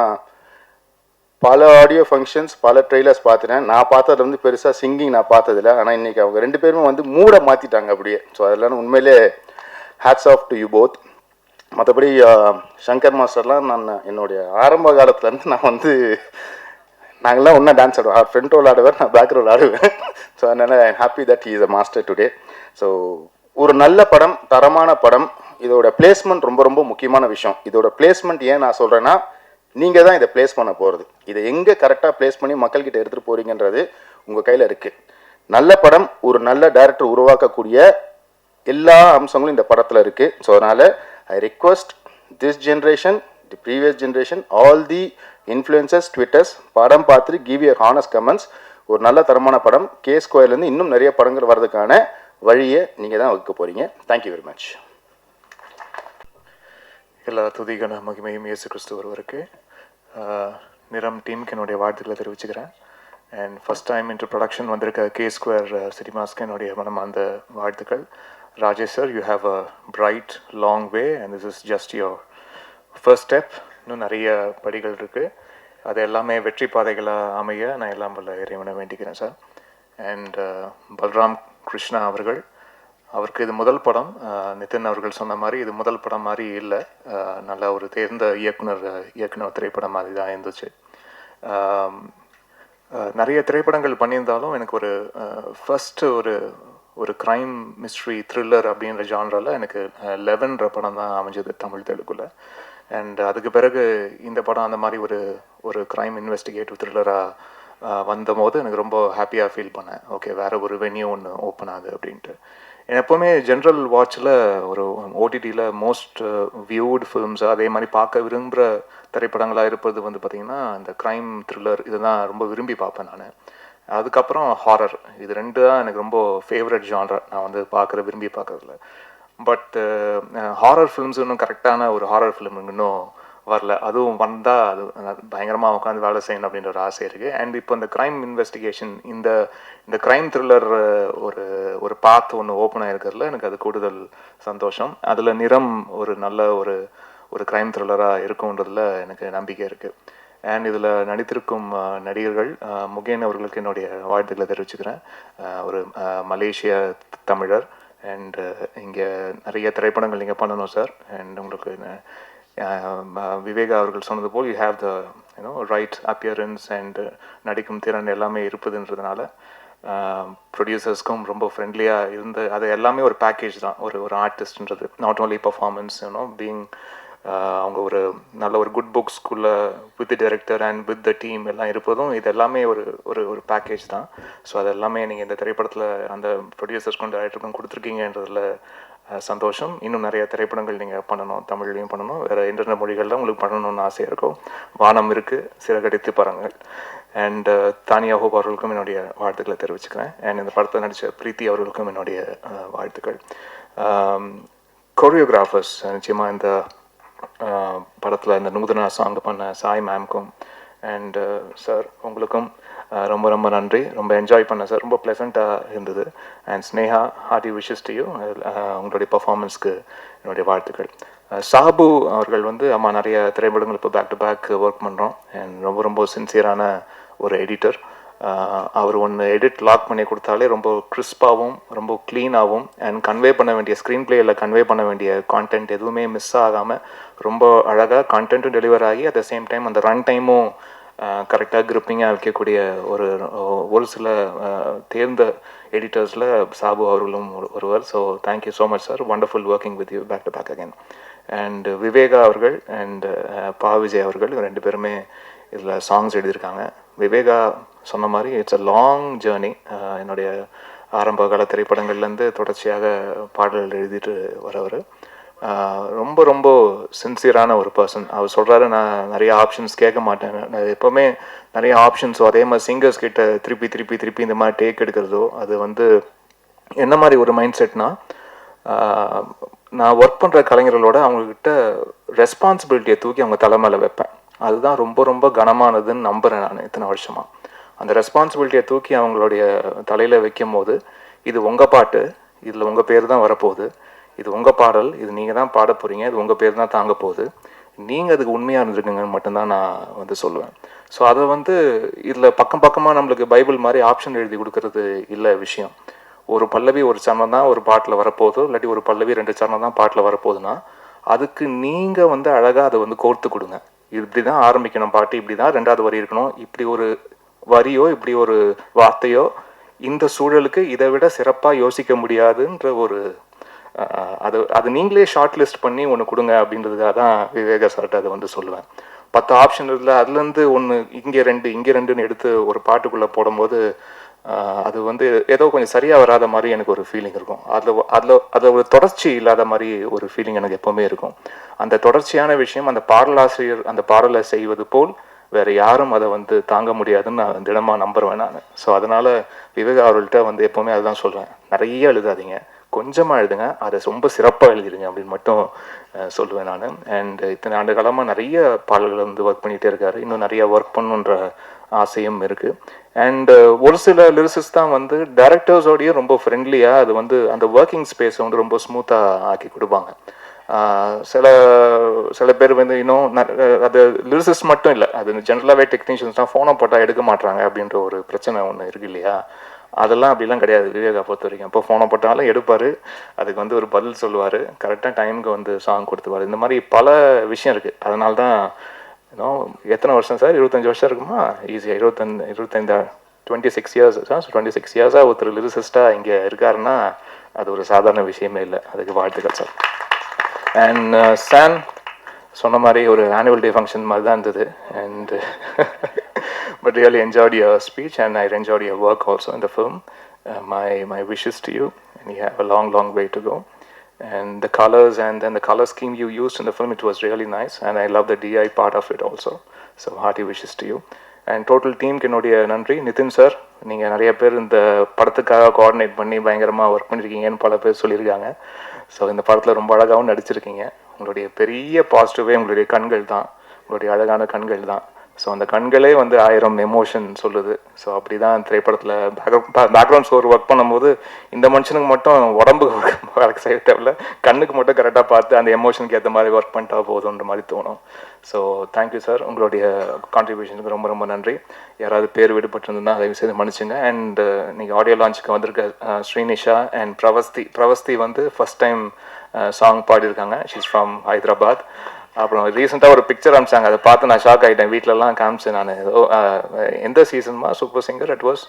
பல ஆடியோ ஃபங்க்ஷன்ஸ், பல ட்ரெய்லர்ஸ் பார்த்துட்டேன். நான் பார்த்தது வந்து பெருசாக சிங்கிங் நான் பார்த்ததில்ல. ஆனால் இன்றைக்கி அவங்க 2 பேருமே வந்து மூட மாற்றிட்டாங்க அப்படியே. ஸோ அதெல்லாம் உண்மையிலே hats off to you both. மற்றபடி சங்கர் மாஸ்டர்லாம் நான் என்னுடைய ஆரம்ப காலத்துலேருந்து நான் வந்து நாங்கள்லாம் ஒன்றா டான்ஸ் ஆடுவோம். ஃப்ரண்ட் ரோல் ஆடுவேன், நான் பேக் ரோல் ஆடுவேன். ஸோ அதனால் I happy that he is a master today. So ஒரு நல்ல படம், தரமான படம். இதோட பிளேஸ்மெண்ட் ரொம்ப முக்கியமான விஷயம். இதோட பிளேஸ்மெண்ட் ஏன் நான் சொல்கிறேன்னா, நீங்கள் தான் இதை பிளேஸ் பண்ண போகிறது. இதை எங்கே கரெக்டாக பிளேஸ் பண்ணி மக்கள்கிட்ட எடுத்துகிட்டு போகிறீங்கன்றது உங்கள் கையில் இருக்குது. நல்ல படம், ஒரு நல்ல டைரக்டர் உருவாக்கக்கூடிய எல்லா அம்சங்களும் இந்த படத்தில் இருக்குது. ஸோ அதனால் I request this generation, the previous generation, all the influencers, Twitters, படம் பார்த்துட்டு கிவ் யூர் ஹானஸ்ட் கமெண்ட்ஸ். ஒரு நல்ல தரமான படம். கே ஸ்கொயர்லேருந்து இன்னும் நிறைய படங்கள் வர்றதுக்கான வழியை நீங்கள் தான் வகுக்க போகிறீங்க. Thank you very much. எல்லா துதிகன மகிமையும் இயேசு கிறிஸ்து ஒருவருக்கு. நிறம் டீமுக்கு என்னுடைய வாழ்த்துக்களை தெரிவிச்சுக்கிறேன். And first time into production வந்திருக்க கே ஸ்கொயர் சினிமாஸ்க்கு என்னுடைய மனமார்ந்த வாழ்த்துக்கள். Rajesh sir, you have a bright long way and this is just your first step. இன்னும் நிறைய படிகள் இருக்குது. அது எல்லாமே வெற்றி பாதைகளாக அமைய நான் எல்லாம் வல்ல இறைவனை வேண்டிக்கிறேன் சார். அண்ட் பல்ராம் கிருஷ்ணா அவருக்கு இது முதல் படம். நிதின் அவர்கள் சொன்ன மாதிரி இது முதல் படம் மாதிரி இல்லை. நல்ல ஒரு தேர்ந்த இயக்குனர் திரைப்படம் மாதிரி தான் இருந்துச்சு. நிறைய திரைப்படங்கள் பண்ணியிருந்தாலும் எனக்கு ஒரு ஃபஸ்ட்டு ஒரு ஒரு க்ரைம் மிஸ்ட்ரி த்ரில்லர் அப்படின்ற ஜான்ராவில் எனக்கு 11 படம் தான் அமைஞ்சது தமிழ் தெலுங்குல. அண்ட் அதுக்கு பிறகு இந்த படம் அந்த மாதிரி ஒரு க்ரைம் இன்வெஸ்டிகேட்டிவ் த்ரில்லராக வந்தபோது எனக்கு ரொம்ப ஹாப்பியாக ஃபீல் பண்ணேன். ஓகே, வேறு ஒரு வென்யூ ஒன்று ஓப்பன் ஆகுது அப்படின்ட்டு. எப்போவுமே ஜென்ரல் வாட்சில் ஒரு ஓடிடியில் மோஸ்ட் வியூடு ஃபிலிம்ஸ் அதே மாதிரி பார்க்க விரும்புகிற திரைப்படங்களாக இருப்பது வந்து பார்த்திங்கன்னா இந்த க்ரைம் த்ரில்லர் இதுதான் ரொம்ப விரும்பி பார்ப்பேன் நான். அதுக்கப்புறம் ஹாரர், இது 2 தான் எனக்கு ரொம்ப ஃபேவரட் ஜான்ரா நான் வந்து விரும்பி பார்க்குறதுல. பட் ஹாரர் ஃபிலிம்ஸ் இன்னும் கரெக்டான ஒரு ஹாரர் ஃபிலிம் இன்னும் வரல. அதுவும் வந்தால் அது பயங்கரமாக உட்காந்து வேலை செய்யணும் அப்படின்ற ஒரு ஆசை இருக்குது. அண்ட் இப்போ இந்த க்ரைம் இன்வெஸ்டிகேஷன் இந்த க்ரைம் த்ரில்லர் ஒரு பாத் ஒன்று ஓப்பன் ஆகிருக்கிறதுல எனக்கு அது கூடுதல் சந்தோஷம். அதில் நிறம் ஒரு நல்ல ஒரு க்ரைம் த்ரில்லராக இருக்கும்ன்றதுல எனக்கு நம்பிக்கை இருக்குது. அண்ட் இதில் நடித்திருக்கும் நடிகர்கள் முகேன் அவர்களுக்கு என்னுடைய வாழ்த்துக்களை தெரிவிச்சுக்கிறேன். ஒரு மலேசிய தமிழர். அண்டு இங்கே நிறைய திரைப்படங்கள் நீங்கள் பண்ணணும் சார். அண்ட் உங்களுக்கு விவேகா அவர்கள் சொன்னது போல் you have the right appearance and நடிக்கும் திறன் எல்லாமே இருப்பதுன்றதுனால ப்ரொடியூசர்ஸ்க்கும் ரொம்ப ஃப்ரெண்ட்லியாக இருந்து அது எல்லாமே ஒரு பேக்கேஜ் தான். ஒரு ஆர்டிஸ்ட்ன்றது நாட் ஓன்லி பர்ஃபார்மன்ஸ் பீயிங் அவங்க நல்ல ஒரு குட் புக்ஸ்குள்ளே with director and with the team எல்லாம் இருப்பதும் இது எல்லாமே ஒரு பேக்கேஜ் தான். ஸோ அது எல்லாமே நீங்கள் இந்த திரைப்படத்தில் அந்த ப்ரொடியூசர்ஸ்க்கும் டைரக்டருக்கும் கொடுத்துருக்கீங்கன்றதில் சந்தோஷம். இன்னும் நிறைய திரைப்படங்கள் நீங்கள் பண்ணணும், தமிழ்லையும் பண்ணணும், வேறு இன்டர்நெட் மொழிகளில் உங்களுக்கு பண்ணணும்னு ஆசையாக இருக்கும். வானம் இருக்குது, சிறகடித்து பாருங்கள். அண்ட் தானியா ஹோப் அவர்களுக்கும் என்னுடைய வாழ்த்துக்களை தெரிவிச்சுக்கிறேன். அண்ட் இந்த படத்தை நடித்த பிரீத்தி அவர்களுக்கும் என்னுடைய வாழ்த்துக்கள். கோரியோகிராஃபர்ஸ் நிச்சயமாக இந்த படத்தில் இந்த நூதனா சாங் பண்ண சாய் மேம்க்கும் அண்ட் சார் உங்களுக்கும் ரொம்ப ரொம்ப நன்றி. ரொம்ப என்ஜாய் பண்ணேன் சார், ரொம்ப ப்ளசண்ட்டாக இருந்தது. And Sneha, hearty wishes to you. உங்களுடைய பர்ஃபார்மன்ஸ்க்கு என்னுடைய வாழ்த்துக்கள். சாபு அவர்கள் வந்து நிறைய திரைப்படங்கள் இப்போ பேக் டு பேக் ஒர்க் பண்ணுறோம். அண்ட் ரொம்ப ரொம்ப சின்சியரான ஒரு எடிட்டர். அவர் ஒன்று எடிட் லாக் பண்ணி கொடுத்தாலே ரொம்ப கிறிஸ்பாகவும் ரொம்ப க்ளீனாகவும் அண்ட் கன்வே பண்ண வேண்டிய ஸ்க்ரீன் பிளேயில் கன்வே பண்ண வேண்டிய கான்டென்ட் எதுவுமே மிஸ் ஆகாமல் ரொம்ப அழகாக கான்டென்ட்டும் டெலிவர் ஆகி அட் த சேம் டைம் அந்த ரன் டைமும் கரெக்டாக கிரிப்பிங்காக வைக்கக்கூடிய ஒரு சில தேர்ந்த எடிட்டர்ஸில் சாபு அவர்களும் ஒருவர். So thank you so much sir, wonderful working with you back to back again. And Viveka அவர்கள் அண்ட் பா விஜய் அவர்கள் 2 பேருமே இதில் சாங்ஸ் எழுதியிருக்காங்க. விவேகா சொன்ன மாதிரி இட்ஸ் அ லாங் ஜேர்னி. என்னுடைய ஆரம்ப கால திரைப்படங்கள்லேருந்து தொடர்ச்சியாக பாடல்கள் எழுதிட்டு வரவர். ரொம்ப ரொம்ப சின்சியரான ஒரு பர்சன். அவர் சொல்கிறாரு, நான் நிறைய ஆப்ஷன்ஸ் கேட்க மாட்டேன், நான் எப்போவுமே நிறைய ஆப்ஷன்ஸோ அதே மாதிரி சிங்கர்ஸ் கிட்ட திருப்பி இந்த மாதிரி டேக் எடுக்கிறதோ அது வந்து என்ன மாதிரி ஒரு மைண்ட் செட்னா, நான் ஒர்க் பண்ணுற கலைஞர்களோட அவங்கக்கிட்ட ரெஸ்பான்சிபிலிட்டியை தூக்கி அவங்க தலை மேலே வைப்பேன். அதுதான் ரொம்ப ரொம்ப கனமானதுன்னு நம்புகிறேன் நான் இத்தனை வருஷமாக. அந்த ரெஸ்பான்சிபிலிட்டியை தூக்கி அவங்களுடைய தலையில் வைக்கும் போது, இது உங்கள் பாட்டு, இதில் உங்கள் பேர் தான் வரப்போகுது, இது உங்கள் பாடல், இது நீங்கள் தான் பாட போகிறீங்க, இது உங்கள் பேர் தான் தாங்க போகுது, நீங்கள் அதுக்கு உண்மையாக இருந்துருக்குங்கன்னு மட்டும்தான் நான் வந்து சொல்லுவேன். ஸோ அதை வந்து இதில் பக்கமாக நம்மளுக்கு பைபிள் மாதிரி ஆப்ஷன் எழுதி கொடுக்கறது இல்லை விஷயம். ஒரு பல்லவி ஒரு சரணம் தான் ஒரு பாட்டில் வரப்போகுது, இல்லாட்டி ஒரு பல்லவி 2 சரணம் தான் பாட்டில் வரப்போகுதுன்னா அதுக்கு நீங்கள் வந்து அழகாக அதை வந்து கோர்த்து கொடுங்க. இப்படி தான் ஆரம்பிக்கணும் பாட்டு, இப்படி தான் 2வது வரி இருக்கணும், இப்படி ஒரு வரியோ இப்படி ஒரு வார்த்தையோ இந்த சூழலுக்கு இதை விட சிறப்பாக யோசிக்க முடியாதுன்ற ஒரு அது நீங்களே ஷார்ட் லிஸ்ட் பண்ணி ஒன்று கொடுங்க அப்படின்றதுக்காக தான் விவேகா சார்ட்ட அதை வந்து சொல்லுவேன். 10 ஆப்ஷன் இல்லை, அதுலேருந்து ஒன்று இங்கே 2 எடுத்து ஒரு பாட்டுக்குள்ளே போடும்போது அது வந்து ஏதோ கொஞ்சம் சரியாக வராத மாதிரி எனக்கு ஒரு ஃபீலிங் இருக்கும். அதில் ஒரு தொடர்ச்சி இல்லாத மாதிரி ஒரு ஃபீலிங் எனக்கு எப்போவுமே இருக்கும். அந்த தொடர்ச்சியான விஷயம் அந்த பாடலாசிரியர் அந்த பாடலை செய்வது போல் வேறு யாரும் அதை வந்து தாங்க முடியாதுன்னு நான் தினமாக நம்புறேன் நான். ஸோ அதனால் விவேகா அவர்கள்ட்ட வந்து எப்போவுமே அதுதான் சொல்கிறேன், நிறைய எழுதாதீங்க, கொஞ்சமாக எழுதுங்க, அதை ரொம்ப சிறப்பாக எழுதிடுங்க அப்படின்னு மட்டும் சொல்லுவேன் நான். அண்ட் இத்தனை ஆண்டு காலமாக நிறைய பாடல்கள் வந்து ஒர்க் பண்ணிகிட்டே இருக்காரு, இன்னும் நிறைய ஒர்க் பண்ணுன்ற ஆசையும் இருக்குது. அண்டு ஒரு சில லிரிசிஸ்ட் தான் வந்து டைரக்டர்ஸோடையும் ரொம்ப ஃப்ரெண்ட்லியாக அது வந்து அந்த ஒர்க்கிங் ஸ்பேஸை வந்து ரொம்ப ஸ்மூத்தாக ஆக்கி கொடுப்பாங்க. சில பேர் வந்து இன்னும் அது லிரிசிஸ்ட் மட்டும் இல்லை, அது ஜென்ரலாகவே டெக்னீஷியன்ஸ் தான் ஃபோனை போட்டால் எடுக்க மாட்டாங்க அப்படின்ற ஒரு பிரச்சனை ஒன்று இருக்குது இல்லையா. அதெல்லாம் அப்படிலாம் கிடையாது விவேகா பொறுத்த வரைக்கும். இப்போ ஃபோனை போட்டாலும் எடுப்பார், அதுக்கு வந்து ஒரு பதில் சொல்லுவார், கரெக்டாக டைமுக்கு வந்து சாங் கொடுத்துருவார். இந்த மாதிரி பல விஷயம் இருக்குது. அதனால தான் எத்தனை வருஷம் சார், 25 வருஷம் இருக்குமா? ஈஸியாக 25 26 இயர்ஸ். ஸோ 26 இயர்ஸாக ஒருத்தர் லிரிசிஸ்டாக இங்கே இருக்காருன்னா அது ஒரு சாதாரண விஷயமே இல்லை. அதுக்கு வாழ்த்துக்கள் சார். அண்ட் சான் சொன்ன மாதிரி ஒரு ஆனுவல் டே ஃபங்க்ஷன் மாதிரி தான் இருந்தது. And but really enjoyed your speech and I enjoyed your work also in the film. My wishes to you, and you have a long way to go. And the colors and then the color scheme you used in the film, it was really nice, and I love the DI part of it also. So hearty wishes to you. And total team என்னுடைய நன்றி. Nitin sir, நீங்கள் நிறைய பேர் இந்த படத்துக்காக coordinate பண்ணி பயங்கரமாக work பண்ணியிருக்கீங்கன்னு பல பேர் சொல்லியிருக்காங்க. ஸோ இந்த படத்தில் ரொம்ப அழகாகவும் நடிச்சிருக்கீங்க. உங்களுடைய பெரிய பாசிட்டிவே உங்களுடைய கண்கள் தான், உங்களுடைய அழகான கண்கள் தான். ஸோ அந்த கண்களே வந்து 1000 எமோஷன் சொல்லுது. ஸோ அப்படி தான் திரைப்படத்தில் பேக்ரவுண்ட் ஸ்கோர் ஒர்க் பண்ணும்போது இந்த மனுஷனுக்கு மட்டும் உடம்புக்கு ஒர்க் செய்ய தேவையில்ல, கண்ணுக்கு மட்டும் கரெக்டாக பார்த்து அந்த எமோஷனுக்கு ஏற்ற மாதிரி ஒர்க் பண்ணிட்டா போதுன்ற மாதிரி தோணும். ஸோ தேங்க்யூ சார், உங்களுடைய கான்ட்ரிபியூஷனுக்கு ரொம்ப நன்றி. யாராவது பேர் விடுபட்டிருந்ததுன்னா அதை செய்து மன்னிச்சுங்க. அண்ட் நீங்கள் ஆடியோ லான்ச்சுக்கு வந்திருக்க ஸ்ரீனிஷா அண்ட் பிரவஸ்தி வந்து ஃபஸ்ட் டைம் சாங் பாடியிருக்காங்க. She's from Hyderabad. அப்புறம் ரீசெண்டாக ஒரு பிக்சர் அனுப்பிச்சாங்க, அதை பார்த்து நான் ஷாக் ஆகிட்டேன். வீட்டிலலாம் காமிச்சேன் நான். ஏதோ எந்த சீசன்மா super singer it was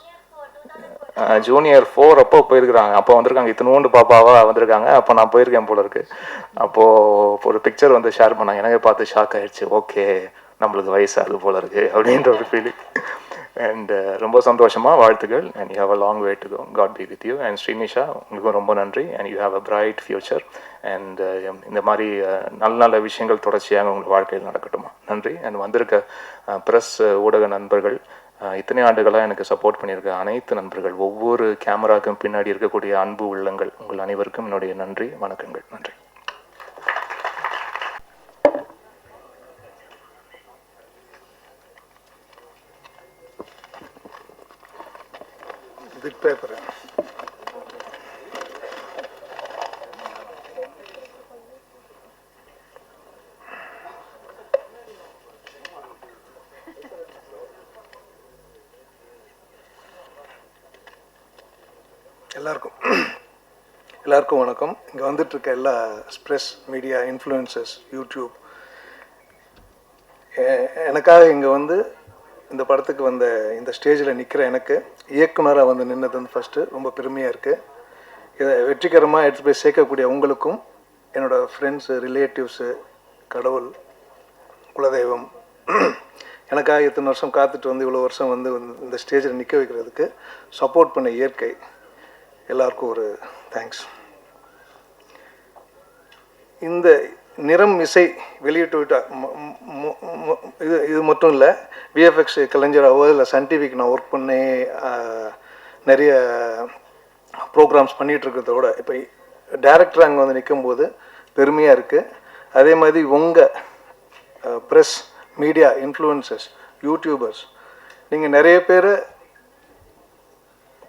junior 4 அப்போ போயிருக்கிறாங்க. அப்போ வந்திருக்காங்க, இத்தனோண்டு பாப்பாவாக வந்திருக்காங்க. அப்போ நான் போயிருக்கேன் போல இருக்கு. அப்போது ஒரு பிக்சர் வந்து ஷேர் பண்ணாங்க, எனக்கு பார்த்து ஷாக் ஆகிடுச்சு. ஓகே, நம்மளுக்கு வயசாகுது போல இருக்கு அப்படின்ற ஒரு ஃபீலிங். அண்ட் ரொம்ப சந்தோஷமாக வாழ்த்துக்கள். And you have a long way to go. God be with you. And Srinisha, உங்களுக்கும் ரொம்ப நன்றி. And you have a bright future. And இந்த மாதிரி நல்ல விஷயங்கள் தொடர்ச்சியாக உங்கள் வாழ்க்கையில் நடக்கட்டுமா. நன்றி. அண்ட் வந்திருக்க ப்ரெஸ் ஊடக நண்பர்கள், இத்தனை ஆண்டுகளாக எனக்கு சப்போர்ட் பண்ணியிருக்க அனைத்து நண்பர்கள், ஒவ்வொரு கேமராவுக்கும் பின்னாடி இருக்கக்கூடிய அன்பு உள்ளங்கள், உங்கள் அனைவருக்கும் என்னுடைய நன்றி, வணக்கங்கள். நன்றி. பேப்பர் எல்லாருக்கும் வணக்கம். இங்கே வந்துட்டுருக்க எல்லா ஸ்ப்ரெஸ் மீடியா இன்ஃப்ளூயன்சர்ஸ், யூடியூப், எனக்காக இங்கே வந்து இந்த படத்துக்கு வந்த இந்த ஸ்டேஜில் நிற்கிற எனக்கு இயக்குனராக வந்து நின்னது வந்து ஃபஸ்ட்டு ரொம்ப பெருமையாக இருக்குது. இதை வெற்றிகரமாக எடுத்து போய் சேர்க்கக்கூடிய உங்களுக்கும், என்னோடய ஃப்ரெண்ட்ஸு, ரிலேட்டிவ்ஸு, கடவுள், குலதெய்வம், எனக்காக இத்தனை வருஷம் காத்துட்டு வந்து இவ்வளோ வருஷம் வந்து இந்த ஸ்டேஜில் நிற்க வைக்கிறதுக்கு சப்போர்ட் பண்ண இயற்கை எல்லாருக்கும் ஒரு தேங்க்ஸ். இந்த நிறம் இசை வெளியிட்டு விட்டால் இது மட்டும் இல்லை, விஎஃப்எக்ஸ் கலைஞராகவோ இல்லை சன் டிவிக்கு நான் ஒர்க் பண்ணி நிறைய ப்ரோக்ராம்ஸ் பண்ணிகிட்ருக்கிறத விட இப்போ டேரக்டர் அங்கே வந்து நிற்கும்போது பெருமையாக இருக்குது. அதே மாதிரி உங்கள் ப்ரெஸ் மீடியா இன்ஃப்ளூயன்சர்ஸ், யூடியூபர்ஸ், நீங்கள் நிறைய பேரை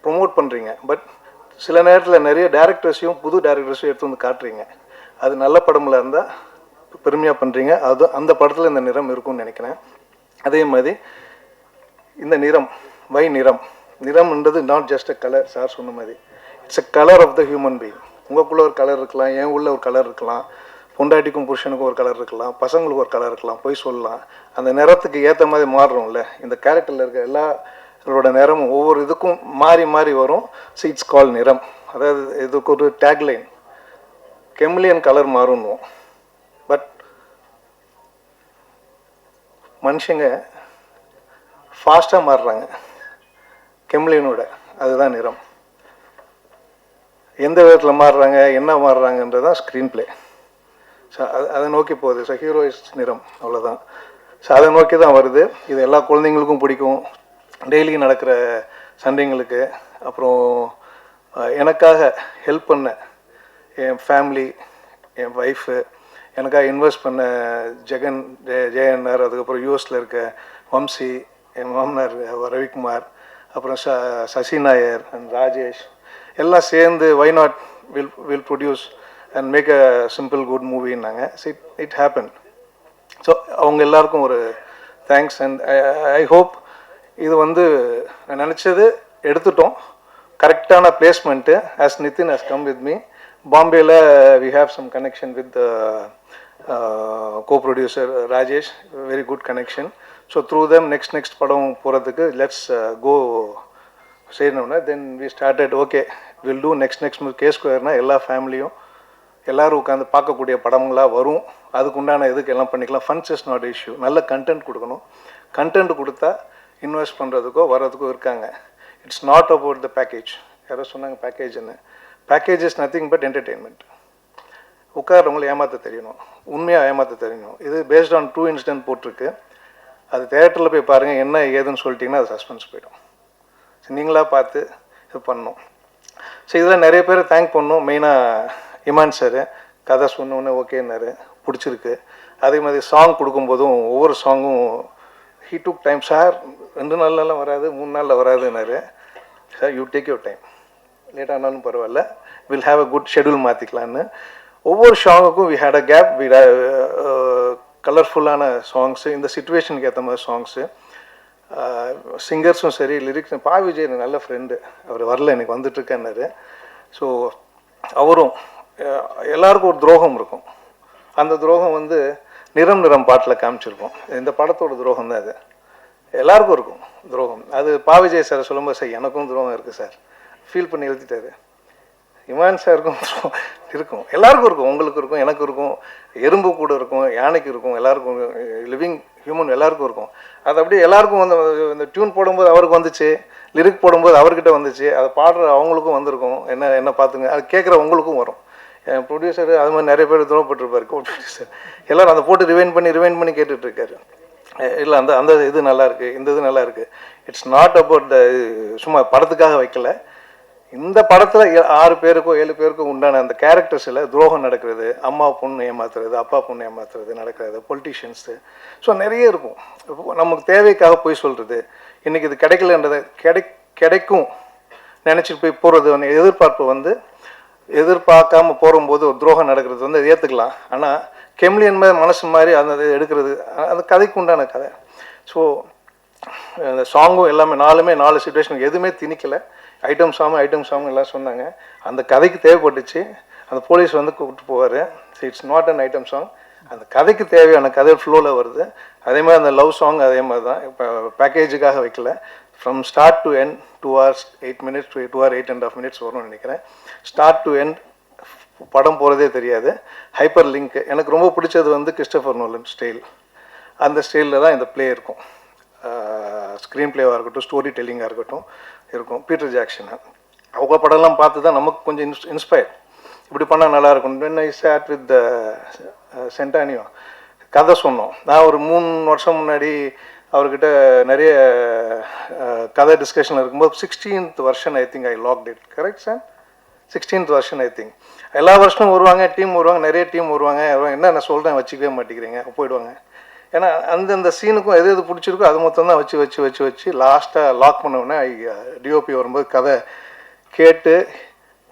ப்ரொமோட் பண்ணுறீங்க. பட் சில நேரத்தில் நிறைய டேரக்டர்ஸையும் புது டேரக்டர்ஸையும் எடுத்து வந்து காட்டுறீங்க. அது நல்ல படமில் இருந்தால் பெருமையாக பண்ணுறீங்க. அது அந்த படத்தில் இந்த நிறம் இருக்கும்னு நினைக்கிறேன். அதே மாதிரி இந்த நிறம், நிறம்ன்றது not just a colour. Sir சொன்ன மாதிரி it's a colour of the human being. உங்களுக்குள்ள ஒரு கலர் இருக்கலாம், என் உள்ள ஒரு கலர் இருக்கலாம், பொண்டாட்டிக்கும் புருஷனுக்கும் ஒரு கலர் இருக்கலாம், பசங்களுக்கு ஒரு கலர் இருக்கலாம், போய் சொல்லலாம். அந்த நிறத்துக்கு ஏற்ற மாதிரி மாறுறோம்ல. இந்த கேரக்டரில் இருக்க எல்லாரோட நிறமும் ஒவ்வொரு இதுக்கும் மாறி மாறி வரும். ஸோ இட்ஸ் கால் நிறம். அதாவது இதுக்கு ஒரு டேக்லைன், கெமிலியன் கலர் மாறணும். பட் மனுஷங்க ஃபாஸ்ட்டாக மாறுறாங்க கெமிலியனோட. அதுதான் நிறம். எந்த விதத்தில் மாறுறாங்க, என்ன மாறுறாங்கன்றது தான் ஸ்க்ரீன் பிளே. ஸோ அதை நோக்கி போகுது. ஸோ ஹீரோயிஸ் நிறம் அவ்வளோதான். ஸோ அதை நோக்கி தான் வருது. இது எல்லா குழந்தைங்களுக்கும் பிடிக்கும். டெய்லி நடக்கிற சண்டைங்களுக்கு, அப்புறம் எனக்காக ஹெல்ப் பண்ண என் ஃபேமிலி, என் ஒய்ஃபு, எனக்காக இன்வெஸ்ட் பண்ண ஜெயன்னார், அதுக்கப்புறம் யூஎஸில் இருக்க வம்சி, என் மாமனார் ரவிக்குமார், அப்புறம் சசி நாயர் அண்ட் ராஜேஷ், எல்லாம் சேர்ந்து why not will produce and make a simple good மூவின்னாங்க. It happen. ஸோ அவங்க எல்லாருக்கும் ஒரு தேங்க்ஸ். அண்ட் ஐ ஹோப் இது வந்து நான் நினச்சது எடுத்துட்டோம். கரெக்டான placement. As Nithin has come with me. பாம்பேயில் we have some connection with co-producer Rajesh, very good connection. So through them next படம் போகிறதுக்கு let's go செய்யணும்னா then we started okay will do next K2னா எல்லா ஃபேமிலியும் எல்லோரும் உட்காந்து பார்க்கக்கூடிய படங்களாக வரும். அதுக்கு உண்டான இதுக்கு எல்லாம் பண்ணிக்கலாம். Funds is not issue. நல்ல கண்டென்ட் கொடுக்கணும். கண்டென்ட் கொடுத்தா இன்வெஸ்ட் பண்ணுறதுக்கோ வர்றதுக்கோ இருக்காங்க. It's not about the package. யாரோ சொன்னாங்க பேக்கேஜ்னு. Package is nothing but entertainment. உட்காரவங்களை ஏமாற்ற தெரியணும், உண்மையாக ஏமாற்ற தெரியணும். இது பேஸ்ட் ஆன் ட்ரூ இன்சிடென்ட் போட்டிருக்கு. அது தேட்டரில் போய் பாருங்கள், என்ன ஏதுன்னு சொல்லிட்டிங்கன்னா அது சஸ்பென்ஸ் போயிடும். ஸோ நீங்களாக பார்த்து இது பண்ணணும். ஸோ இதில் நிறைய பேர் தேங்க் பண்ணணும். மெயினாக இமான் சார் கதை சொன்னோன்னே ஓகேன்னாரு, பிடிச்சிருக்கு. அதே மாதிரி சாங் கொடுக்கும்போதும் ஒவ்வொரு சாங்கும் ஹீ டுக் டைம். சார் 2 நாள்லாம் வராது, 3 நாளில் வராதுன்னாரு. Sir you take your time, late ஆனாலும் பரவாயில்ல, will have a good schedule மாற்றிக்கலான்னு. ஒவ்வொரு சாங்குக்கும் we had a gap. We கலர்ஃபுல்லான சாங்ஸு, இந்த சிச்சுவேஷனுக்கு ஏற்ற மாதிரி சாங்ஸு. சிங்கர்ஸும் சரி, லிரிக்ஸ். விஜய் எனக்கு நல்ல ஃப்ரெண்டு, அவர் வரல, எனக்கு வந்துட்டுருக்கேன்னாரு. ஸோ அவரும் எல்லாருக்கும் ஒரு துரோகம் இருக்கும். அந்த துரோகம் வந்து நிறம் பாட்டில் காமிச்சிருக்கோம். இந்த படத்தோட துரோகம் தான் அது. எல்லாருக்கும் இருக்கும் துரோகம். அது விஜய் சார் சொல்லும்போது சார் எனக்கும் துரோகம் இருக்குது சார் ஃபீல் பண்ணி எழுதிட்டாரு. இமான் சாருக்கும் இருக்கும், எல்லாருக்கும் இருக்கும். உங்களுக்கு இருக்கும், எனக்கு இருக்கும், எறும்பு கூட இருக்கும், யானைக்கு இருக்கும், எல்லாருக்கும், லிவிங் ஹியூமன் எல்லாருக்கும் இருக்கும். அது அப்படியே எல்லாருக்கும் வந்து இந்த டியூன் போடும்போது அவருக்கு வந்துச்சு, லிரிக் போடும்போது அவர்கிட்ட வந்துச்சு, அதை பாடுற அவங்களுக்கும் வந்திருக்கும். என்ன பார்த்துங்க, அது கேட்குற உங்களுக்கும் வரும். என் ப்ரொடியூசர் அது மாதிரி நிறைய பேர் துரோகப்பட்டிருப்பார். ப்ரொடியூசர் எல்லோரும் அதை போட்டு ரிவைன் பண்ணி கேட்டுட்ருக்காரு. இல்லை அந்த இது நல்லாயிருக்கு, இந்த இது நல்லாயிருக்கு. இட்ஸ் நாட் அபவுட் த சும்மா படத்துக்காக வைக்கல. இந்த படத்தில் 6 பேருக்கோ 7 பேருக்கோ உண்டான அந்த கேரக்டர்ஸில் துரோகம் நடக்கிறது, அம்மா பொண்ணு ஏமாத்துறது, அப்பா பொண்ணு ஏமாத்துறது நடக்கிறது, பொலிட்டீஷியன்ஸு. ஸோ நிறைய இருக்கும். நமக்கு தேவைக்காக போய் சொல்கிறது, இன்றைக்கி இது கிடைக்கலன்றதை கிடைக்கும் நினச்சிட்டு போய் போகிறது. எதிர்பார்ப்பு வந்து எதிர்பார்க்காம போகும்போது ஒரு துரோகம் நடக்கிறது வந்து ஏற்றுக்கலாம். ஆனால் கெம்லியன் மாதிரி மனசு மாதிரி அந்த எடுக்கிறது அந்த கதைக்கு உண்டான கதை. ஸோ அந்த சாங்கும் எல்லாமே 4 சிச்சுவேஷனுக்கு எதுவுமே திணிக்கலை. ஐட்டம் சாங் எல்லாம் சொன்னாங்க. அந்த கதைக்கு தேவைப்பட்டுச்சு. அந்த போலீஸ் வந்து கூப்பிட்டு போவார். So it's not an item song. அந்த கதைக்கு தேவையான கதை ஃப்ளோவில் வருது. அதே மாதிரி அந்த லவ் சாங் அதே மாதிரி தான். இப்போ பேக்கேஜுக்காக வைக்கல. From start to end 2 hours 8 minutes to 2 hours 8.5 minutes வரும்னு நினைக்கிறேன். ஸ்டார்ட் டு எண்ட் படம் போகிறதே தெரியாது. ஹைப்பர் லிங்க் எனக்கு ரொம்ப பிடிச்சது வந்து கிறிஸ்டோபர் நோலன் ஸ்டைல். அந்த ஸ்டைலில் தான் இந்த ப்ளே இருக்கும். ஸ்க்ரீன் ப்ளேவாக இருக்கட்டும், ஸ்டோரி டெல்லிங்காக இருக்கட்டும் இருக்கும். பீட்டர் ஜாக்சன் அவங்க படம்லாம் பார்த்து தான் நமக்கு கொஞ்சம் இன்ஸ்பயர். இப்படி பண்ணால் நல்லாயிருக்கும். When I sat with the Santonio கதை சொன்னோம். நான் ஒரு 3 வருஷம் முன்னாடி அவர்கிட்ட நிறைய கதை டிஸ்கஷன் இருக்கும்போது 16th version I think I locked it. Correct sir? 16th version I think. எல்லா வருஷமும் வருவாங்க, டீம் வருவாங்க, நிறைய டீம் வருவாங்க. என்ன நான் சொல்கிறேன் வச்சுக்கவே மாட்டேங்கிறீங்க, போயிடுவாங்க. ஏன்னா அந்தந்த சீனுக்கும் எது பிடிச்சிருக்கோ அது மொத்தம் தான் வச்சு லாஸ்ட்டாக லாக் பண்ணோடனே டிஓபி வரும்போது கதை கேட்டு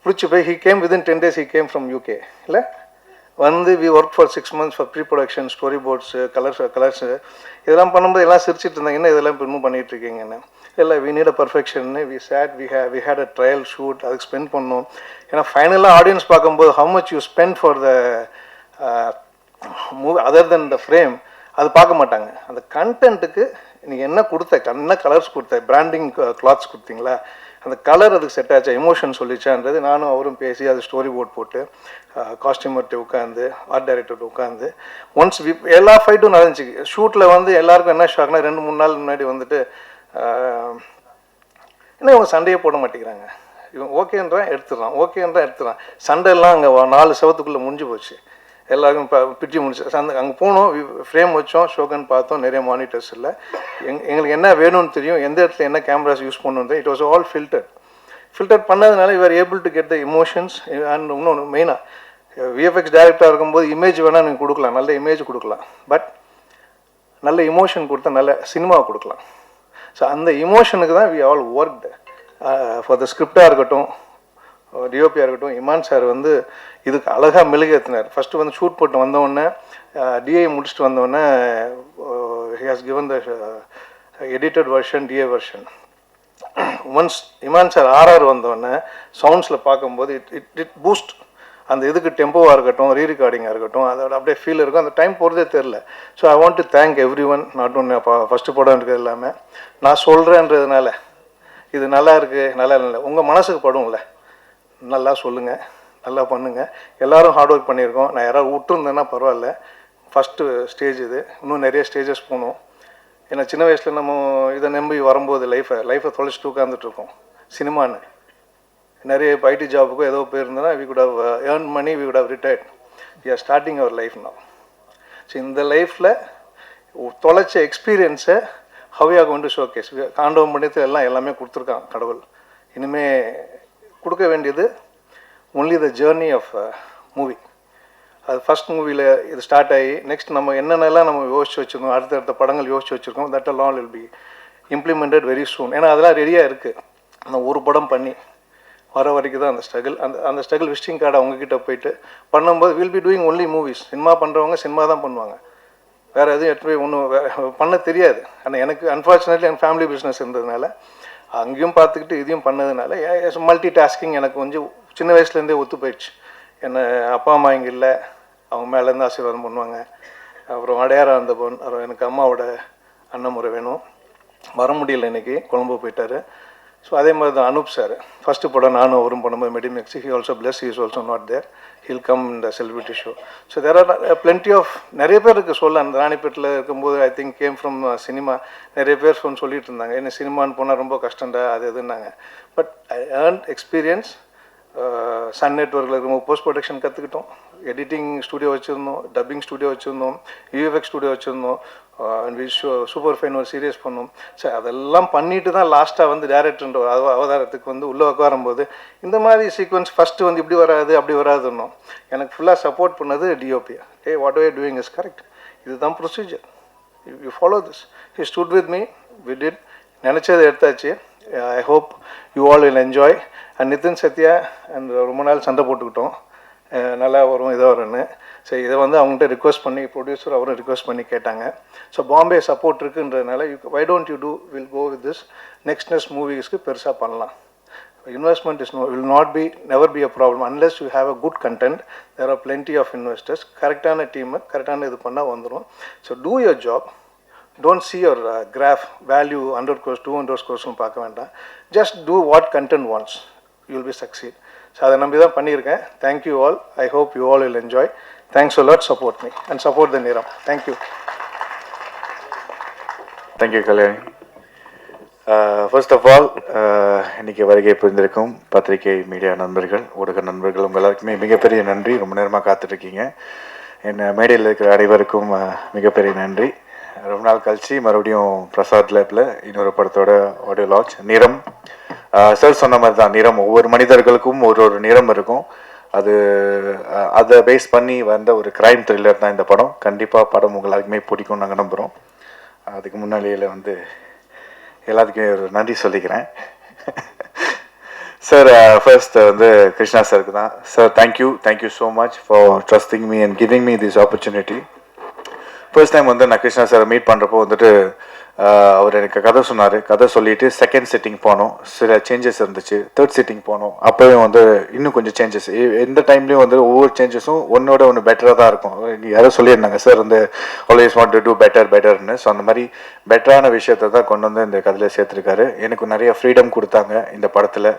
பிடிச்சி போய் he came within 10 days he came from UK. இல்லை வந்து we work for 6 months for pre production, story boards, colours இதெல்லாம் பண்ணும்போது எல்லாம் சிரிச்சிட்டு இருந்தாங்க, என்ன இதெல்லாம் இப்போ இன்னும் பண்ணிகிட்டு இருக்கீங்கன்னு. இல்லை வி நீட் அ பர்ஃபெக்ஷன்னு we had a trial shoot, அதுக்கு ஸ்பெண்ட் பண்ணோம். ஏன்னா ஃபைனலாக ஆடியன்ஸ் பார்க்கும்போது how much you spend for the movie other then the frame அது பார்க்க மாட்டாங்க. அந்த கண்டென்ட்டுக்கு நீங்கள் என்ன என்ன கலர்ஸ் கொடுத்த, பிராண்டிங் கிளாத்ஸ் கொடுத்தீங்களா, அந்த கலர் அதுக்கு செட் ஆச்சா, எமோஷன் சொல்லிச்சான்றது நானும் அவரும் பேசி அது ஸ்டோரி போர்ட் போட்டு காஸ்டியூமர்கிட்ட உட்காந்து ஆர்ட் டைரக்டர்கிட்ட உட்காந்து ஒன்ஸ் எல்லா ஃபைட்டும் நடந்துச்சு. ஷூட்டில் வந்து எல்லாருக்கும் என்ன ஷாக்னா 2-3 நாள் முன்னாடி வந்துட்டு என்ன இவங்க சண்டையே போட மாட்டேங்கிறாங்க, இவன் ஓகேன்றான் எடுத்துடுறான். சண்டையெல்லாம் அங்கே 4 செவத்துக்குள்ளே முடிஞ்சு போச்சு. எல்லாருக்கும் பிடிச்சி முடிச்சு அங்கே போனோம், ஃப்ரேம் வச்சோம், ஷோகன் பார்த்தோம், நிறைய மானிட்டர்ஸ் இல்லை. எங்களுக்கு என்ன வேணும்னு தெரியும், எந்த இடத்துல என்ன கேமராஸ் யூஸ் பண்ணணும். இட் வாஸ் ஆல் ஃபில்டர் பண்ணதுனால you are able to get the emotions. And இன்னொன்று மெயினாக விஎஃப்எக்ஸ் டைரக்டராக இருக்கும்போது இமேஜ் வேணால் நீங்கள் கொடுக்கலாம், நல்ல இமேஜ் கொடுக்கலாம். பட் நல்ல இமோஷன் கொடுத்தா நல்ல சினிமாவை கொடுக்கலாம். ஸோ அந்த இமோஷனுக்கு தான் we all worked for the ஸ்கிரிப்டாக இருக்கட்டும், டிஓபியாக இருக்கட்டும். இமான் சார் வந்து இதுக்கு அழகாக மெழுகேற்றினார். ஃபஸ்ட்டு வந்து ஷூட் போட்டு வந்தோடனே டிஐ முடிச்சுட்டு வந்தோடனே he has given the edited version, DA version. Once Imman sir RR வந்தோடனே சவுண்ட்ஸில் பார்க்கும்போது இட் பூஸ்ட். அந்த இதுக்கு டெம்போவாக இருக்கட்டும், ரீரெக்கார்டிங்காக இருக்கட்டும், அதோட அப்படியே ஃபீல் இருக்கும். அந்த டைம் போகிறதே தெரில. So I want to thank every one. Not ஒன்று ஃபஸ்ட்டு படம் இருக்கிறது எல்லாமே நான் சொல்கிறேன்றதுனால இது நல்லா இருக்குது நல்லா இல்லை, உங்கள் மனசுக்கு படும்ல, நல்லா சொல்லுங்கள், நல்லா பண்ணுங்கள். எல்லோரும் ஹார்ட் ஒர்க் பண்ணியிருக்கோம். நான் யாராவது விட்டுருந்தேன்னா பரவாயில்ல, ஃபஸ்ட்டு ஸ்டேஜ் இது, இன்னும் நிறைய ஸ்டேஜஸ் போகணும். ஏன்னா சின்ன வயசில் நம்ம இதை நம்பி வரும்போது லைஃப்பை தொலைச்சிட்டு உட்காந்துட்ருக்கோம். சினிமான்னு நிறைய ஐடி ஜாபுக்கும் ஏதோ போயிருந்தேன்னா we could have earn money, we could have retired. We are starting our life now. So இந்த லைஃப்பில் தொலைச்ச எக்ஸ்பீரியன்ஸை how you are going to show கேஸ். காண்டவம் பண்ணியத்தில் எல்லாமே கொடுத்துருக்கான் கடவுள். இனிமேல் கொடுக்க வேண்டியது only the journey of movie. அது ஃபஸ்ட் மூவியில் இது ஸ்டார்ட் ஆகி நெக்ஸ்ட் நம்ம என்னென்னலாம் நம்ம யோசிச்சு வச்சுருக்கோம், அடுத்தடுத்த படங்கள் யோசிச்சு வச்சுருக்கோம், that all will be implemented very soon. ஏன்னா அதெல்லாம் ரெடியாக இருக்குது. அந்த ஒரு படம் பண்ணி வர வரைக்கும் தான் அந்த ஸ்ட்ரகிள். அந்த ஸ்ட்ரகிள் விசிட்டிங் கார்டு அவங்கக்கிட்ட போயிட்டு பண்ணும்போது will be doing only movies. Cinema பண்ணுறவங்க சினிமா தான் பண்ணுவாங்க, வேறு எதுவும் எடுத்து போய் ஒன்றும் பண்ண தெரியாது. ஆனால் எனக்கு அன்ஃபார்ச்சுனேட்லி என் ஃபேமிலி பிஸ்னஸ் இருந்ததுனால அங்கேயும் பார்த்துக்கிட்டு இதையும் பண்ணதுனால மல்டி டாஸ்கிங் எனக்கு கொஞ்சம் சின்ன வயசுலேருந்தே ஒத்து போயிடுச்சு. என்னை அப்பா அம்மா இங்கே இல்லை, அவங்க மேலேருந்து ஆசீர்வாதம் பண்ணுவாங்க. அப்புறம் அடையாரம் அந்த அப்புறம் எனக்கு அம்மாவோட அண்ணன் முறை வேணும், வர முடியல, இன்றைக்கி கொழம்பு போயிட்டார். ஸோ அதே மாதிரி தான் அனூப் சார் ஃபஸ்ட்டு படம் நானும் அவரும் பண்ணும்போது மெடிமெக்ஸ், he also plus, he is also not there, he'll come இந்த celebrity show. So there are plenty of நிறைய பேர் இருக்குது சொல்ல. அந்த ராணிப்பேட்டில் இருக்கும்போது I think came from cinema. நிறைய பேர் சொல்லிட்டு இருந்தாங்க, என்ன சினிமான்னு போனால் ரொம்ப கஷ்டம்டா அது எதுன்னாங்க. But I earn experience. Sun நெட்வொர்க்கில் இருக்கும்போது போஸ்ட் ப்ரொடக்ஷன் கற்றுக்கிட்டோம், எடிட்டிங் ஸ்டூடியோ வச்சுருந்தோம், டப்பிங் ஸ்டூடியோ வச்சுருந்தோம், யூஎஃப்எக்ஸ் ஸ்டூடியோ வச்சுருந்தோம், சூப்பர் ஃபைன் ஒரு சீரியஸ் பண்ணோம். சரி, அதெல்லாம் பண்ணிட்டு தான் லாஸ்ட்டாக வந்து டேரக்டர்ன்ற அவதாரத்துக்கு வந்து உள்ளே உட்காரும்போது இந்த மாதிரி சீக்வன்ஸ் ஃபஸ்ட்டு வந்து இப்படி வராது அப்படி வராதுன்னோம். எனக்கு ஃபுல்லாக சப்போர்ட் பண்ணது DOP. What are you doing is correct, இதுதான் procedure, you follow this. He stood with me, we did, நினச்சதை எடுத்தாச்சு. I hope you all will enjoy. And Nithin Sathya and ரொம்ப நாள் சண்டை போட்டுக்கிட்டோம், நல்லா வரும் இதாக வரும்னு. சரி, இதை வந்து அவங்கள்ட்ட ரிக்வஸ்ட் பண்ணி ப்ரொடியூசர் அவரும் ரிக்வஸ்ட் பண்ணி கேட்டாங்க. ஸோ பாம்பே சப்போர்ட் இருக்குன்றதுனால why don't you do, will go with this. Next மூவிஸ்க்கு பெருசாக பண்ணலாம். Investment is will not be never be a problem unless you have a good content. There are plenty of investors. கரெக்டான team கரெக்டான இது பண்ணால் வந்துடும். So do your job. Don't see your graph value 100 crores 200 crores பார்க்க வேண்டாம். Just do what content wants, you will be succeed. So அதை நம்பி தான் பண்ணியிருக்கேன். Thank you all. I hope you all will enjoy. Thanks a lot. Support me and support the Niram. Thank you. Thank you Kalyani. First of all இன்றைக்கி வருகை புரிந்திருக்கும் பத்திரிகை media நண்பர்கள், ஊடக நண்பர்கள், உங்கள் எல்லாருக்குமே மிகப்பெரிய நன்றி. ரொம்ப நேரமாக காத்துட்ருக்கீங்க. என் மேடையில் இருக்கிற அனைவருக்கும் மிகப்பெரிய நன்றி. ரொம்ப நாள் கழிச்சு மறுபடியும் பிரசாத் லேப்பில் இன்னொரு படத்தோட ஆடியோ லான்ச். நிறம் சார் சொன்ன மாதிரி தான், நிறம் ஒவ்வொரு மனிதர்களுக்கும் ஒரு நிறம் இருக்கும். அதை பேஸ் பண்ணி வந்த ஒரு கிரைம் த்ரில்லர் தான் இந்த படம். கண்டிப்பாக படம் உங்களுக்குமே பிடிக்கும் நாங்கள் நம்புகிறோம். அதுக்கு முன்னாடியில் வந்து எல்லாத்துக்குமே ஒரு நன்றி சொல்லிக்கிறேன். சார் ஃபர்ஸ்ட் வந்து கிருஷ்ணா சாருக்கு தான். Sir thank you so much for trusting me and giving me this opportunity. First time வந்து நான் கிருஷ்ணா சாரை மீட் பண்ணுறப்போ வந்துட்டு அவர் எனக்கு கதை சொன்னார். கதை சொல்லிவிட்டு செகண்ட் சிட்டிங் போனோம், சில சேஞ்சஸ் இருந்துச்சு. தேர்ட் சிட்டிங் போனோம், அப்போவே வந்து இன்னும் கொஞ்சம் சேஞ்சஸ். எந்த டைம்லேயும் வந்து ஒவ்வொரு சேஞ்சஸும் ஒன்னோட ஒன்று பெட்டராக தான் இருக்கும். யாரும் சொல்லியிருந்தாங்க சார் வந்து ஆல்வேஸ் வாண்ட் டு டூ பெட்டர்னு. ஸோ அந்த மாதிரி பெட்டரான விஷயத்தை தான் கொண்டு வந்து இந்த கதையில் சேர்த்துருக்காரு. எனக்கு நிறைய ஃப்ரீடம் கொடுத்தாங்க இந்த படத்தில்,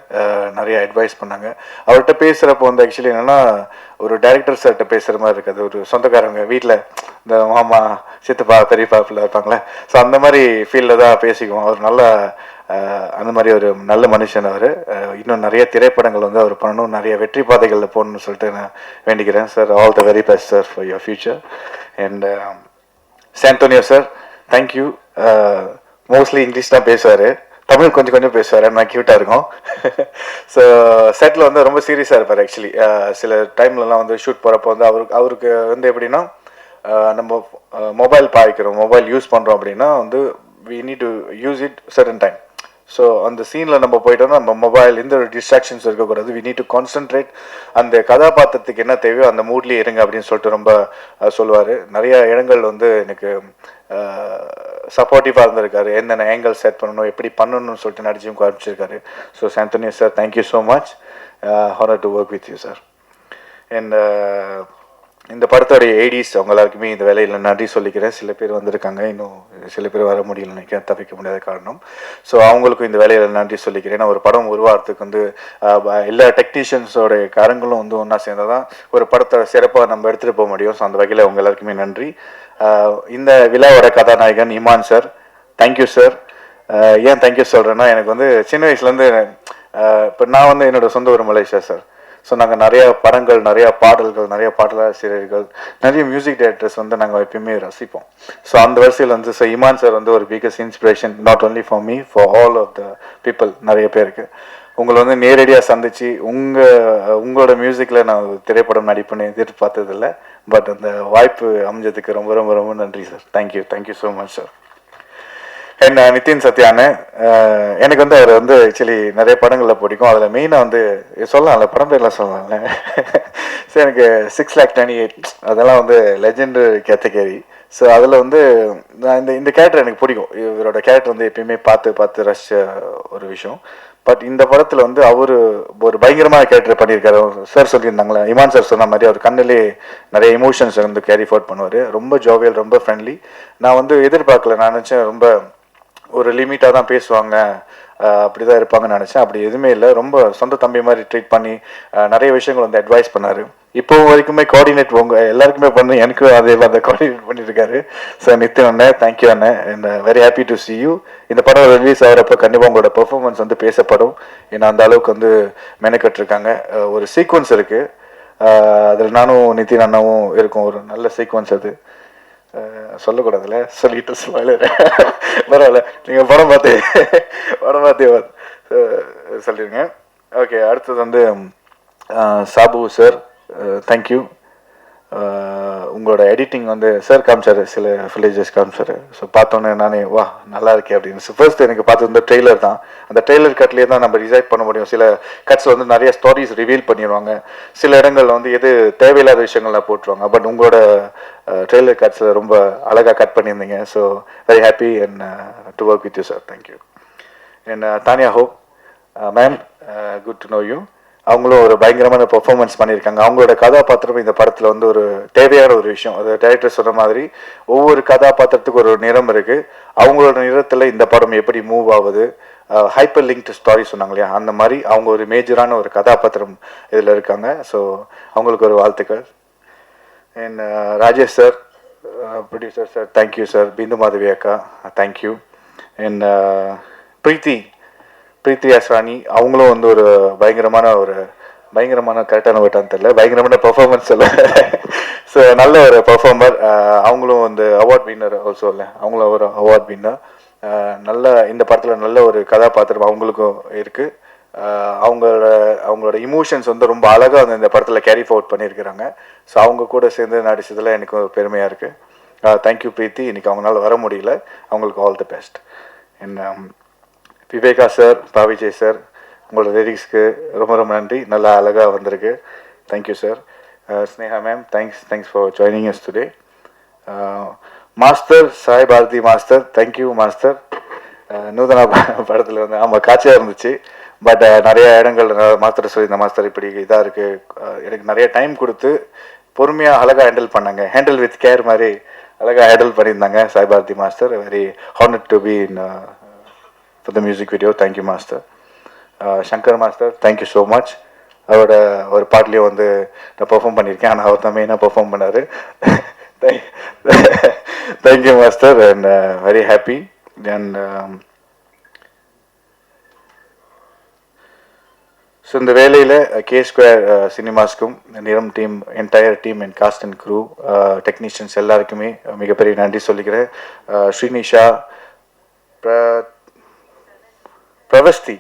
நிறைய அட்வைஸ் பண்ணாங்க. அவர்கிட்ட பேசுகிறப்போ வந்து ஆக்சுவலி என்னென்னா ஒரு டைரக்டர் சார்கிட்ட பேசுகிற மாதிரி இருக்காது. ஒரு சொந்தக்காரங்க வீட்டில் இந்த மாமா சித்தப்பா பெரியப்பாப்பில் இருப்பாங்களே, ஸோ அந்த மாதிரி ஃபீல்டில் தான் பேசிக்குவோம். அவர் நல்ல அந்த மாதிரி ஒரு நல்ல மனுஷன். அவர் இன்னும் நிறைய திரைப்படங்கள் வந்து அவர் பண்ணணும், நிறைய வெற்றி பாதைகளில் போகணும்னு சொல்லிட்டு நான் வேண்டிக்கிறேன். Sir all the very best sir for your future. And Santonio sir thank you. Mostly English தான் பேசுவார், தமிழ் கொஞ்சம் பேசுவார், நான் க்யூட்டாக இருக்கும். ஸோ செட்டில் வந்து ரொம்ப சீரியஸாக இருப்பார். ஆக்சுவலி சில டைம்லலாம் வந்து ஷூட் போகிறப்போ வந்து அவருக்கு வந்து எப்படின்னா நம்ம மொபைல் பாய்க்கிறோம், மொபைல் யூஸ் பண்ணுறோம் அப்படின்னா வந்து we need to use it certain time. So அந்த சீனில் நம்ம போயிட்டோம்னா நம்ம மொபைல் எந்த ஒரு டிஸ்ட்ராக்ஷன்ஸ் இருக்கக்கூடாது. we need to concentrate. அந்த கதாபாத்திரத்துக்கு என்ன தேவையோ அந்த மூட்லேயே இருங்க அப்படின்னு சொல்லிட்டு ரொம்ப சொல்லுவார். நிறைய இடங்கள் வந்து எனக்கு சப்போர்ட்டிவாக இருந்திருக்காரு. என்னென்ன ஆங்கிள் செட் பண்ணணும், எப்படி பண்ணணும்னு சொல்லிட்டு நடிச்சும் காமிச்சிருக்காரு. So Santonio sir thank you so much. Honour to work with you sir. And இந்த படத்தோடைய ஏடிஸ் அவங்க எல்லாருக்குமே இந்த வேலையில் நன்றி சொல்லிக்கிறேன். சில பேர் வந்திருக்காங்க, இன்னும் சில பேர் வர முடியல நினைக்கிறேன், தவிர்க்க முடியாத காரணம். ஸோ அவங்களுக்கும் இந்த வேலையில் நன்றி சொல்லிக்கிறேன். ஏன்னா ஒரு படம் உருவாகிறதுக்கு வந்து எல்லா டெக்னீஷியன்ஸோட காரங்களும் வந்து ஒன்றா சேர்ந்தால் தான் ஒரு படத்தை சிறப்பாக நம்ம எடுத்துகிட்டு போக முடியும். ஸோ அந்த வகையில் அவங்க எல்லாருக்குமே நன்றி. இந்த விழாவோட கதாநாயகன் இமான் சார், தேங்க்யூ சார். ஏன் தேங்க்யூ சொல்கிறேன்னா, எனக்கு வந்து சின்ன வயசுலேருந்து இப்போ நான் வந்து என்னோட சொந்த ஊர் மலேசியா சார். ஸோ நாங்கள் நிறையா படங்கள், நிறையா பாடல்கள், நிறையா பாடலாசிரியர்கள், நிறைய மியூசிக் டைரக்டர்ஸ் வந்து நாங்கள் எப்பயுமே ரசிப்போம். ஸோ அந்த வரிசையில் வந்து ஸோ இமான் சார் வந்து ஒரு biggest inspiration, not only for me, for all of the people. நிறைய பேருக்கு உங்களை வந்து நேரடியாக சந்தித்து உங்களோட மியூசிக்கில் நான் திரைப்படம் நடிப்புன்னு எதிர்பார்த்ததில்லை. பட் அந்த வாய்ப்பு அமைஞ்சதுக்கு ரொம்ப ரொம்ப ரொம்ப நன்றி sir. Thank you so much sir. என்ன நிதின் சத்யானு, எனக்கு வந்து அவர் வந்து ஆக்சுவலி நிறைய படங்களில் பிடிக்கும். அதில் மெயினாக வந்து சொல்லலாம்ல, படம் பேர்லாம் சொல்லலாம்ல. ஸோ எனக்கு 6,28,000 அதெல்லாம் வந்து லெஜெண்டு கேட்டகரி. ஸோ அதில் வந்து நான் இந்த கேரக்டர் எனக்கு பிடிக்கும். இவரோட கேரக்டர் வந்து எப்பயுமே பார்த்து ரசித்த ஒரு விஷயம். பட் இந்த படத்தில் வந்து அவர் ஒரு பயங்கரமான கேரக்டர் பண்ணியிருக்காரு. சார் சொல்லியிருந்தாங்களே, இமான் சார் சொன்ன மாதிரி அவர் கண்ணிலே நிறைய எமோஷன்ஸ் வந்து கேரி ஃபார்வர்ட் பண்ணுவார். ரொம்ப ஜோவியல், ரொம்ப ஃப்ரெண்ட்லி. நான் வந்து எதிர்பார்க்கல. நான் நினச்சேன் ரொம்ப ஒரு லிமிட்டாக தான் பேசுவாங்க, அப்படி தான் இருப்பாங்கன்னு நினச்சேன். அப்படி எதுவுமே இல்லை. ரொம்ப சொந்த தம்பி மாதிரி ட்ரீட் பண்ணி நிறைய விஷயங்கள் வந்து அட்வைஸ் பண்ணார். இப்போ வரைக்குமே கோஆர்டினேட் எல்லாருக்குமே பண்ணி எனக்கும் அதே அந்த கோஆர்டினேட் பண்ணியிருக்காரு. ஸோ நித்தின் அண்ணன், தேங்க்யூ அண்ணன். And very happy to C you. இந்த படம் ரிலீஸ் ஆகிறப்ப கண்டிப்பாக உங்களோட பெர்ஃபார்மன்ஸ் வந்து பேசப்படும். ஏன்னா அந்த அளவுக்கு வந்து மெனக்கட்டிருக்காங்க. ஒரு சீக்வன்ஸ் இருக்குது, அதில் நானும் நித்தின் அண்ணாவும் இருக்கும். ஒரு நல்ல சீக்வன்ஸ் அது. சொல்லக்கூடாதுல்ல, சொல்லிட்டு ஸ்பாயிலர் பரவாயில்ல, நீங்கள் படம் பார்த்தே சொல்லிடுங்க. ஓகே, அடுத்தது வந்து சாபு சார், தேங்க்யூ. உங்களோட எடிட்டிங் வந்து சார் காமிச்சார், சில ஃபிலேஜஸ் காமிச்சார். ஸோ பார்த்தோன்னே நானே வா நல்லா இருக்கே அப்படின்னு. ஃபர்ஸ்ட் எனக்கு பார்த்தது இந்த ட்ரெய்லர் தான். அந்த ட்ரெய்லர் கட்லேயே தான் நம்ம டிசைட் பண்ண முடியும். சில கட்ஸில் வந்து நிறைய ஸ்டோரிஸ் ரிவீல் பண்ணிடுவாங்க, சில இடங்களில் வந்து எது தேவையில்லாத விஷயங்கள்லாம் போட்டுருவாங்க. பட் உங்களோட ட்ரெய்லர் கட்ஸில் ரொம்ப அழகாக கட் பண்ணியிருந்தீங்க. So very happy and to work with you sir. Thank you. And Tania hope ma'am, good to know you. அவங்களும் ஒரு பயங்கரமான பெர்ஃபார்மன்ஸ் பண்ணியிருக்காங்க. அவங்களோட கதாபாத்திரம் இந்த படத்தில் வந்து ஒரு தேவையான ஒரு விஷயம். அது டைரக்டர் சொன்ன மாதிரி ஒவ்வொரு கதாபாத்திரத்துக்கு ஒரு நிறம் இருக்குது. அவங்களோட நிறத்தில் இந்த படம் எப்படி மூவ் ஆகுது, ஹைப்பர் லிங்க்டு ஸ்டாரி சொன்னாங்க இல்லையா, அந்த மாதிரி அவங்க ஒரு மேஜரான ஒரு கதாபாத்திரம் இதில் இருக்காங்க. ஸோ அவங்களுக்கு ஒரு வாழ்த்துக்கள். And Rajesh sir, producer sir, thank you sir. Bindu Madhavi அக்கா, தேங்க்யூ. அண்ட் பிரீத்தி அஸ்ரானி, அவங்களும் வந்து ஒரு பயங்கரமான கரெக்டான வேட்டான்னு தெரியல, பயங்கரமான பெர்ஃபார்மன்ஸ் இல்லை. ஸோ நல்ல ஒரு பெர்ஃபார்மர். அவங்களும் வந்து அவார்ட் வின்னர் ஆல்சோ இல்லை, அவங்களும் ஒரு அவார்ட் வின்னர். நல்ல இந்த படத்தில் நல்ல ஒரு கதாபாத்திரம் அவங்களுக்கும் இருக்குது. அவங்களோட இமோஷன்ஸ் வந்து ரொம்ப அழகாக வந்து இந்த படத்தில் கேரி ஃபார்வர்ட் பண்ணியிருக்கிறாங்க. ஸோ அவங்க கூட சேர்ந்து நடிச்சதில் எனக்கு பெருமையாக இருக்குது. தேங்க்யூ பிரீத்தி. இன்றைக்கி அவங்களால வர முடியல, அவங்களுக்கு ஆல் தி பெஸ்ட். என்ன விவேகா சார், பாவிஜய் சார், உங்களோட லிரிக்ஸ்க்கு ரொம்ப ரொம்ப நன்றி. நல்லா அழகாக வந்திருக்கு. Thank you sir. Sneha ma'am, thanks for joining us today. Master Sai Bharathi master, thank you master. Noothana படத்தில் வந்து ஆமாம் காட்சியாக இருந்துச்சு. பட் நிறைய இடங்கள் மாஸ்டர் சொல்லி, இந்த மாஸ்டர் இப்படி இதாக இருக்குது, எனக்கு நிறைய டைம் கொடுத்து பொறுமையாக அழகாக ஹேண்டில் வித் கேர் மாதிரி அழகாக ஹேண்டில் பண்ணியிருந்தாங்க Sai Bharathi master. Very honoured to be in for the music video. Thank you master. Shankar master, thank you so much. அவரோட ஒரு பாட்லேயும் வந்து நான் பெர்ஃபார்ம் பண்ணியிருக்கேன், ஆனால் அவர் தான் மெயினாக பெர்ஃபார்ம் பண்ணார். Thank you master. And very happy. And so இந்த வேலையில் K2 சினிமாஸ்க்கும் நிறம் team, entire team and cast and crew, technicians எல்லாருக்குமே மிகப்பெரிய நன்றி சொல்லிக்கிறேன். ஸ்ரீனிஷா, பிரவஸ்தி,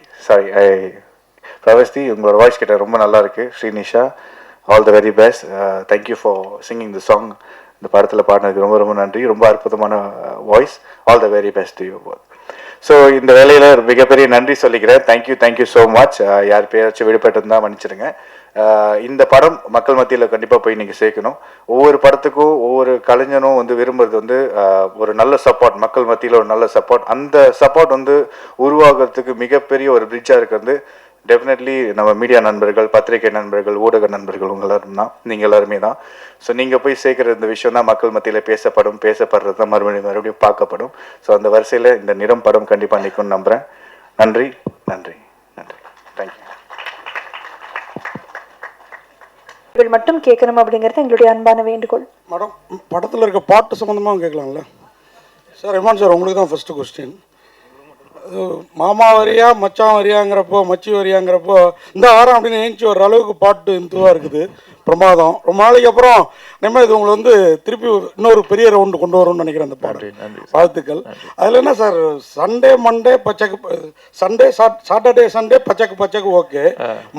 உங்களோட வாய்ஸ் கேட்ட ரொம்ப நல்லா இருக்கு. Srinisha, all the very best. Thank you for singing the song. இந்த படத்தில் பாடினதுக்கு ரொம்ப ரொம்ப நன்றி. ரொம்ப அற்புதமான voice. All the very best to you both. So இந்த வேலையில் மிகப்பெரிய நன்றி சொல்லிக்கிறேன். Thank you so much. யார் பேராச்சும் விடுபட்டிருந்தால் மன்னிச்சிடுங்க. இந்த படம் மக்கள் மத்தியில் கண்டிப்பாக போய் நீங்கள் சேர்க்கணும். ஒவ்வொரு படத்துக்கும் ஒவ்வொரு கலைஞனும் வந்து விரும்புறது வந்து ஒரு நல்ல சப்போர்ட், மக்கள் மத்தியில் ஒரு நல்ல சப்போர்ட். அந்த சப்போர்ட் வந்து உருவாகிறதுக்கு மிகப்பெரிய ஒரு பிரிட்ஜாக இருக்கிறது டெஃபினெட்லி நம்ம மீடியா நண்பர்கள், பத்திரிகை நண்பர்கள், ஊடக நண்பர்கள் உங்கள் எல்லாரும் தான், நீங்கள் எல்லாருமே தான். ஸோ நீங்கள் போய் சேர்க்குற இந்த விஷயம் தான் மக்கள் மத்தியில் பேசப்படுறது தான் மறுபடியும் பார்க்கப்படும். ஸோ அந்த வரிசையில் இந்த நிறம் படம் கண்டிப்பாக நிற்கும்னு நம்புகிறேன். நன்றி நன்றி நன்றி. தேங்க்யூ. மட்டும் கேட்கணும் அப்படிங்கிறது எங்களுடைய அன்பான வேண்டுகோள். மேடம், படத்தில் இருக்க பாட்டு சம்மந்தமாக கேட்கலாம்ல சார்? இமான் சார், உங்களுக்கு தான் ஃபஸ்ட்டு கொஸ்டின். மாமா வரியா மச்சான் வரியாங்கிறப்போ, மச்சி வரியாங்கிறப்போ இந்த வாரம் அப்படின்னு நினைச்சு வர்ற அளவுக்கு பாட்டு இந்துவாக இருக்குது. பிரமாதம். ரொம்ப நாளைக்கு அப்புறம் நம்ம இது உங்களை வந்து திருப்பி இன்னொரு பெரிய ரவுண்டு கொண்டு வரும்னு நினைக்கிறேன் அந்த பாட்டு. வாழ்த்துக்கள். அதில் என்ன சார், சண்டே மண்டே பச்சைக்கு, சாட்டர்டே சண்டே பச்சைக்கு ஓகே,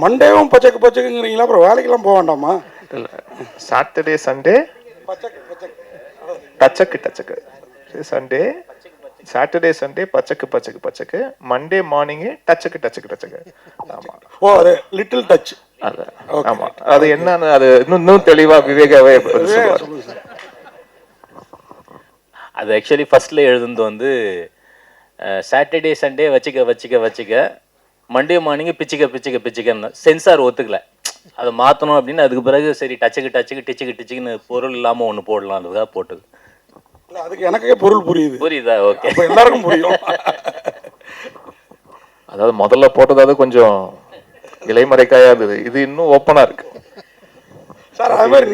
மண்டேவும் பச்சைக்குங்கிறீங்களா? அப்புறம் வேலைக்கெல்லாம் போக வேண்டாமா? சாட்டர்டே சண்டே பச்சக்கு சண்டே, சாட்டர்டே சண்டே பச்சக்கு, மண்டே மார்னிங் டச்சக்கு. ஆமா. ஓ, அது லிட்டில் டச். ஆமா, அது என்னன்னு அது இன்னும் தெளிவா விவேகாவே சொல்லுங்க. அது ஆக்சுவலி ஃபர்ஸ்ட்ல எழுதுனது வந்து சாட்டர்டே சண்டே வச்சுக்க மண்டே மார்னிங் பிச்சுக்கன்னு சென்சார் ஒத்துக்கல. அதை மாற்றணும் அப்படின்னு அதுக்கு பிறகு சரி டிச்சுக்குன்னு பொருள் இல்லாமல் ஒன்று போடலான்றதுக்காக போட்டது. அதுக்கு எனக்கே பொருள் புரியுதா? ஓகே, எல்லாருக்கும் புரியும். அதாவது முதல்ல போட்டதாவது கொஞ்சம் இலைமறைக்காயா இருந்தது, இது இன்னும் ஓப்பனா இருக்கு சார். அது மாதிரி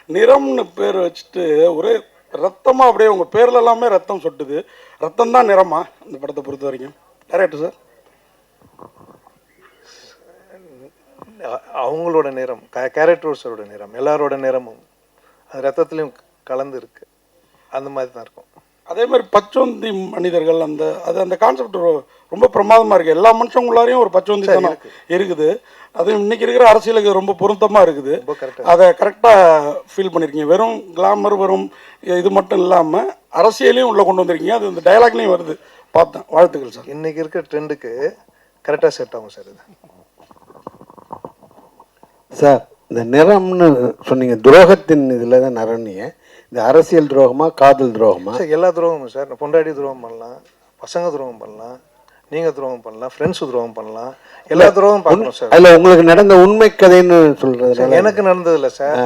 நிறம்னு பேர் வச்சுட்டு ஒரே ரத்தமா அப்படியே உங்க பேர்ல எல்லாமே ரத்தம் சொட்டுது. ரத்தம் தான் நிறமா இந்த படத்தை பொறுத்த வரைக்கும்? டைரக்டர் சார், அவங்களோட நிறம், கேரக்டர்ஸோட நிறம், எல்லாரோட நிறமும் அது ரத்தத்துலேயும் கலந்து இருக்கு. அந்த மாதிரி தான் இருக்கும். அதே மாதிரி பச்சோந்தி மனிதர்கள், அந்த கான்செப்ட் ரொம்ப பிரமாதமாக இருக்குது. எல்லா மனுஷங்களாரையும் ஒரு பச்சோந்தி தானே இருக்குது. அது இன்னைக்கு இருக்கிற அரசியலுக்கு ரொம்ப பொருத்தமாக இருக்குது. அதை கரெக்டாக ஃபீல் பண்ணியிருக்கீங்க. வெறும் கிளாமர், வெறும் இது மட்டும் இல்லாமல் அரசியலையும் உள்ளே கொண்டு வந்திருக்கீங்க. அது இந்த டயலாக்லேயும் வருது, பார்த்தேன். வாழ்த்துக்கள் சார். இன்னைக்கு இருக்கிற ட்ரெண்டுக்கு கரெக்டாக செட் ஆகும் சார். இது சார், இந்த நிறம்னு சொன்னீங்க, துரோகத்தின் இதில் தான் நிறம்னீங்க. இந்த அரசியல் துரோகமா, காதல் துரோகமா? சார், எல்லா துரோகமும் சார். பொண்டாடி துரோகம் பண்ணலாம், பசங்க துரோகம் பண்ணலாம், நீங்கள் துரோகம் பண்ணலாம், ஃப்ரெண்ட்ஸு துரோகம் பண்ணலாம், எல்லா துரோகம் பார்க்கணும் சார். அதில் உங்களுக்கு நடந்த உண்மை கதைன்னு சொல்கிறது? எனக்கு நடந்ததில்ல சார்.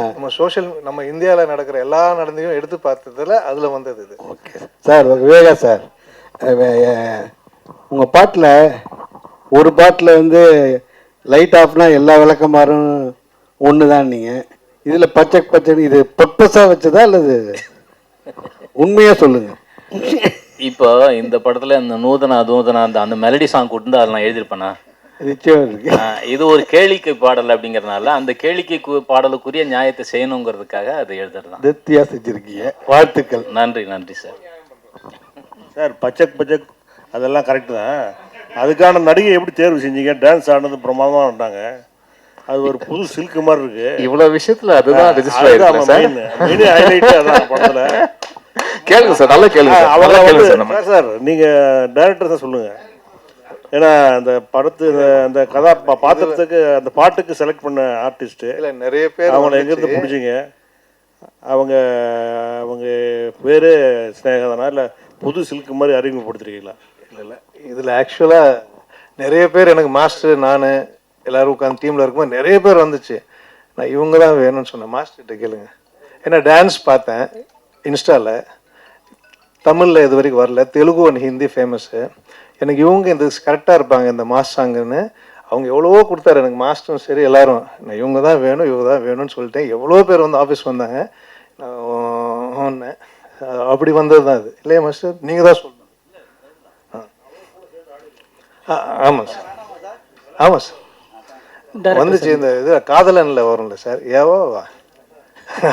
நம்ம இந்தியாவில் நடக்கிற எல்லா நடந்தையும் எடுத்து பார்த்ததில் அதில் வந்தது இது. Okay sir. விவேகா சார், உங்கள் பாட்டில் ஒரு பாட்டில் வந்து லைட் ஆஃப்னா எல்லா விளக்கமாறும் ஒன்று தான். நீங்கள் இதில் பச்சை இது பர்பஸாக வச்சதா அல்லது உண்மையாக சொல்லுங்கள். இப்போ இந்த படத்தில் இந்த நூதனா அந்த மெலடி சாங் கொடுத்து அதை நான் எழுதியிருப்பேனா? நிச்சயம் இருக்கு. இது ஒரு கேளிக்கை பாடல் அப்படிங்கிறதுனால அந்த கேளிக்கை பாடலுக்குரிய நியாயத்தை செய்யணுங்கிறதுக்காக அதை எழுதுறது திருப்தியாக செஞ்சுருக்கீங்க. வாழ்த்துக்கள். நன்றி சார். சார், பச்சை அதெல்லாம் கரெக்டு தான். அதுக்கான நடிகை எப்படி தேர்வு செஞ்சீங்க? டான்ஸ் ஆனது பிரமாதமாக ஆண்டாங்க. அது ஒரு புது சில்க் மாதிரி இருக்கு. இவ்வளவு விஷயத்துல அதுதான் ரெஜிஸ்டர் ஆயிருக்கு சார். மெயின் ஹைலைட் அதான் படத்துல. கேளுங்க சார், நல்லா கேளுங்க சார். அவங்க வந்து சார், நீங்க டைரக்டர் தான் சொல்லுங்க. ஏன்னா அந்த படத்து அந்த பாத்திரத்துக்கு அந்த பாட்டுக்கு செலக்ட் பண்ண ஆர்டிஸ்ட் இல்லை, நிறைய பேர் அவங்கள எங்கிருந்து பிடிச்சிங்க? அவங்க பேரு ஸ்னேகதானா இல்லை புது சில்க் மாதிரி அறிமுகப்படுத்திருக்கீங்களா? இல்லை, இதில் ஆக்சுவலாக நிறைய பேர் எனக்கு மாஸ்டர், நான் எல்லோரும் உட்காந்து டீமில் இருக்கும்போது நிறைய பேர் வந்துச்சு. நான் இவங்க தான் வேணும்னு சொன்னேன். மாஸ்டர்கிட்ட கேளுங்க. ஏன்னா டான்ஸ் பார்த்தேன் இன்ஸ்டாவில், தமிழில் இது வரைக்கும் வரல, தெலுங்கு அண்ட் ஹிந்தி ஃபேமஸ்ஸு. எனக்கு இவங்க இந்த கரெக்டாக இருப்பாங்க இந்த மாஸ் சாங்குன்னு அவங்க எவ்வளவோ கொடுத்தாரு எனக்கு. மாஸ்டரும் சரி எல்லாரும், நான் இவங்க தான் வேணும்னு சொல்லிட்டேன். எவ்வளோ பேர் வந்து ஆஃபீஸ் வந்தாங்க. நான் அப்படி வந்தது தான் இது. இல்லையா மாஸ்டர், நீங்கள் தான் சொல்லணும். ஆமாம் சார், ஆமாம் சார். வந்துச்சு இந்த இது காதலனில் வரும்ல சார், ஏவோவா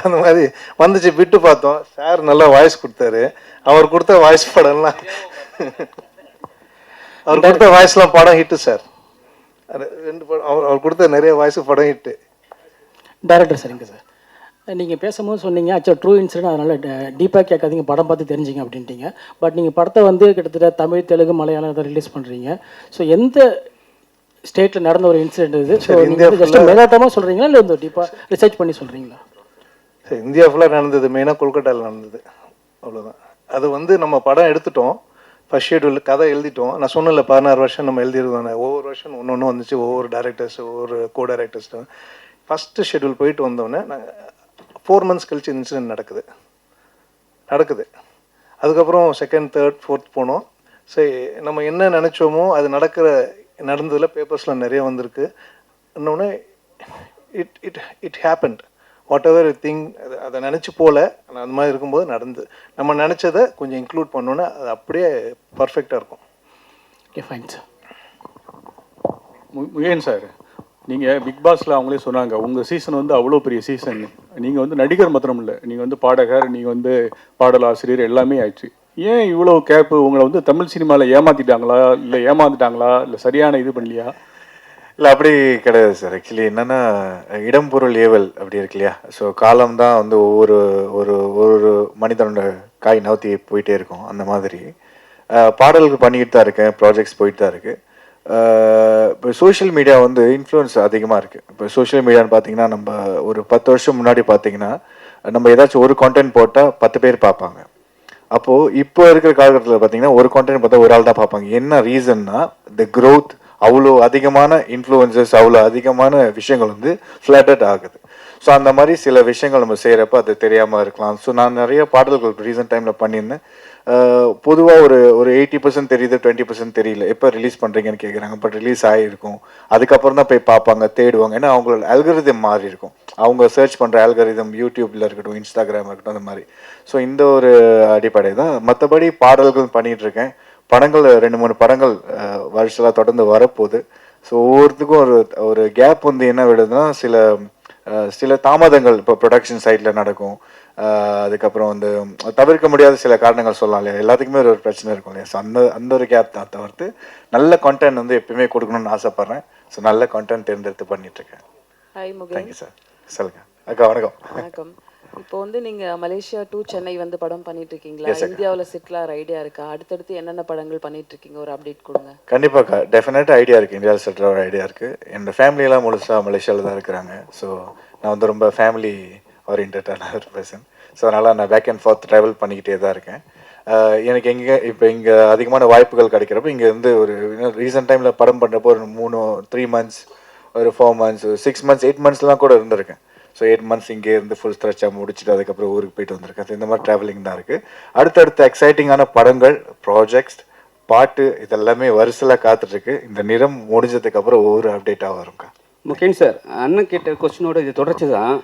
அந்த மாதிரி வந்துச்சு. விட்டு பார்த்தோம் சார், நல்லா வாய்ஸ் கொடுத்தாரு. அவர் கொடுத்த வாய்ஸ் படம்லாம், அவர் கொடுத்த வாய்ஸ்லாம் படம் ஹிட்டு சார். 2 படம் அவர் கொடுத்த நிறைய வாய்ஸ் படம் ஹிட்டு. டைரக்டர் சரிங்க சார், நீங்கள் பேசும்போது சொன்னீங்க ஆக்சுவலாக ட்ரூ இன்சிடென்ட், அதனால் டீப்பாக கேட்காதீங்க, படம் பார்த்து தெரிஞ்சிங்க அப்படின்ட்டீங்க. பட் நீங்கள் படத்தை வந்து கிட்டத்தட்ட தமிழ், தெலுங்கு, மலையாளம் அதை ரிலீஸ் பண்ணுறீங்க. ஸோ எந்த ஸ்டேட்டில் நடந்த ஒரு இன்சிடென்ட் இது? ஸோ நீங்கள் ஜஸ்ட் மேலோட்டமாக சொல்கிறீங்களா இல்லை இந்த டீப்பாக ரிசர்ச் பண்ணி சொல்கிறீங்களா? சார், இந்தியா ஃபுல்லாக நடந்தது. மெயினாக கொல்கட்டாவில் நடந்தது, அவ்வளோதான். அது வந்து நம்ம படம் எடுத்துட்டோம், ஃபஸ்ட் ஷெட்யூல் கதை எழுதிட்டோம். நான் சொன்னல 16 வருஷம் நம்ம எழுதிருந்தோம். ஒவ்வொரு வருஷம் ஒன்று ஒன்று வந்துச்சு, ஒவ்வொரு டேரக்டர்ஸ், ஒவ்வொரு கோ டேரக்டர்ஸ். ஃபஸ்ட்டு ஷெட்யூல் போயிட்டு வந்தோடனே நாங்கள் 4 months கழிச்சு இன்சிடென்ட் நடக்குது. அதுக்கப்புறம் செகண்ட், தேர்ட், ஃபோர்த் போனோம். சரி, நம்ம என்ன நினச்சோமோ அது நடந்ததில் பேப்பர்ஸில் நிறைய வந்திருக்கு. இன்னொன்று it happened what ever thing. அதை நினச்சி போகல, ஆனால் அந்த மாதிரி இருக்கும்போது நடந்து நம்ம நினச்சதை கொஞ்சம் இன்க்ளூட் பண்ணோன்னே அது அப்படியே பர்ஃபெக்டாக இருக்கும். Okay, fine sir. Mugen sir, நீங்கள் பிக் பாஸில் அவங்களே சொன்னாங்க உங்கள் சீசன் வந்து அவ்வளோ பெரிய சீசன். நீங்கள் வந்து நடிகர் மாத்திரம் இல்லை, நீங்கள் வந்து பாடகர், நீங்கள் வந்து பாடலாசிரியர் எல்லாமே ஆயிடுச்சு. ஏன் இவ்வளோ கேப்பு? உங்களை வந்து தமிழ் சினிமாவில் ஏமாற்றிட்டாங்களா, இல்லை சரியான இது பண்ணலையா? இல்லை, அப்படி கிடையாது சார். ஆக்சுவலி என்னென்னா, இடம் பொருள் ஏவல் அப்படி இருக்கு இல்லையா? ஸோ காலம் தான் வந்து ஒவ்வொரு ஒரு மனிதனோட காய் நவுத்தி போயிட்டே இருக்கும். அந்த மாதிரி பாடல்கள் பண்ணிக்கிட்டு தான் இருக்கேன், ப்ராஜெக்ட்ஸ் போயிட்டு தான் இருக்குது. இப்போ சோஷியல் மீடியா வந்து இன்ஃப்ளூயன்ஸ் அதிகமாக இருக்குது. இப்போ சோஷியல் மீடியான்னு பார்த்தீங்கன்னா, நம்ம ஒரு 10 வருஷம் முன்னாடி பார்த்தீங்கன்னா நம்ம ஏதாச்சும் ஒரு கான்டென்ட் போட்டால் 10 பேர் பார்ப்பாங்க. அப்போது இப்போ இருக்கிற காலகட்டத்தில் பார்த்தீங்கன்னா ஒரு கான்டென்ட் பார்த்தா ஒரு ஆள் தான் பார்ப்பாங்க. என்ன ரீசன்னா, த க்ரோத், அவ்வளோ அதிகமான இன்ஃப்ளூயன்சஸ், அவ்வளோ அதிகமான விஷயங்கள் வந்து ஃப்ளட்டட் ஆகுது. ஸோ அந்த மாதிரி சில விஷயங்கள் நம்ம செய்கிறப்ப அது தெரியாமல் இருக்கலாம். ஸோ நான் நிறைய பாடல்கள் ரீசெண்ட் டைமில் பண்ணியிருந்தேன். பொதுவாக ஒரு 80% தெரியுது, 20% தெரியல. எப்போ ரிலீஸ் பண்ணுறீங்கன்னு கேட்குறாங்க. பட் ரிலீஸ் ஆகிருக்கும், அதுக்கப்புறம் தான் போய் பார்ப்பாங்க, தேடுவாங்க. ஏன்னா அவங்களோட அல்கரிதம் மாறி இருக்கும். அவங்க சர்ச் பண்ணுற அல்கரிதம் யூடியூப்பில் இருக்கட்டும், இன்ஸ்டாகிராம் இருக்கட்டும், அந்த மாதிரி. ஸோ இந்த ஒரு அடிப்படை தான். மற்றபடி பாடல்கள் பண்ணிகிட்ருக்கேன். படங்கள் 2-3 படங்கள் வருஷலாம் தொடர்ந்து வரப்போகுது. ஸோ ஒவ்வொருத்துக்கும் ஒரு கேப் வந்து என்ன விடுதுன்னா, சில தாமதங்கள் இப்போ ப்ரொடக்ஷன் சைடில் நடக்கும். அதுக்கப்புறம் வந்து தவிர்க்க முடியாத சில காரணங்கள் சொல்லலாம் இல்லையா? எல்லாத்துக்குமே ஒரு பிரச்சனை இருக்கும் இல்லையா? ஸோ அந்த ஒரு கேப் தான் தவிர்த்து நல்ல கான்டென்ட் வந்து எப்பயுமே கொடுக்கணும்னு ஆசைப்பட்றேன். ஸோ நல்ல கான்டென்ட் தேர்ந்தெடுத்து பண்ணிகிட்ருக்கேன். ஹாய் முகேன். Thank you sir. சொல்லுங்கள் அக்கா. வணக்கம். வணக்கம். இப்போ வந்து நீங்கள் மலேசியா டு சென்னை வந்து படம் பண்ணிட்டு இருக்கீங்களா? இந்தியாவில் செட்டில் ஆகிற ஐடியா இருக்கா? அடுத்தடுத்து என்னென்ன படங்கள் பண்ணிட்டு இருக்கீங்க? ஒரு அப்டேட் கொடுங்க. கண்டிப்பாக்கா, டெஃபினட்டாக ஐடியா இருக்குது. இந்தியாவில் செட்டில் ஆகிற ஐடியா இருக்குது. என்னோடய ஃபேமிலியெல்லாம் முழுசாக மலேசியாவில் தான் இருக்கிறாங்க. ஸோ நான் வந்து ரொம்ப ஃபேமிலி ஓரியன்டான ஒரு பர்சன். ஸோ அதனால் நான் பேக் அண்ட் ஃபார்த் ட்ராவல் பண்ணிக்கிட்டே தான் இருக்கேன். எனக்கு இங்கே அதிகமான வாய்ப்புகள் கிடைக்கிறப்ப இங்கே வந்து ஒரு ரீசெண்ட் டைமில் படம் பண்ணுறப்போ ஒரு 3 months, ஒரு 4 months, 6 months, 8 monthsலாம் கூட இருந்திருக்கேன். ஸோ 8 months இங்கே இருந்து ஃபுல் ஸ்ட்ரெச்சாக முடிச்சுட்டு அதுக்கப்புறம் ஊருக்கு போயிட்டு வந்திருக்கேன். இந்த மாதிரி ட்ராவலிங் தான் இருக்குது. அடுத்தடுத்த எக்ஸைட்டிங்கான படங்கள், ப்ராஜெக்ட்ஸ், பாட்டு இதெல்லாமே வரிசையில் காத்துட்ருக்கு. இந்த நிறம் முடிஞ்சதுக்கப்புறம் ஒவ்வொரு அப்டேட்டாக வரும்க்கா. முகேன் சார், அண்ணன் கேட்ட கொஸ்டினோட இது தொடர்ச்சி தான்.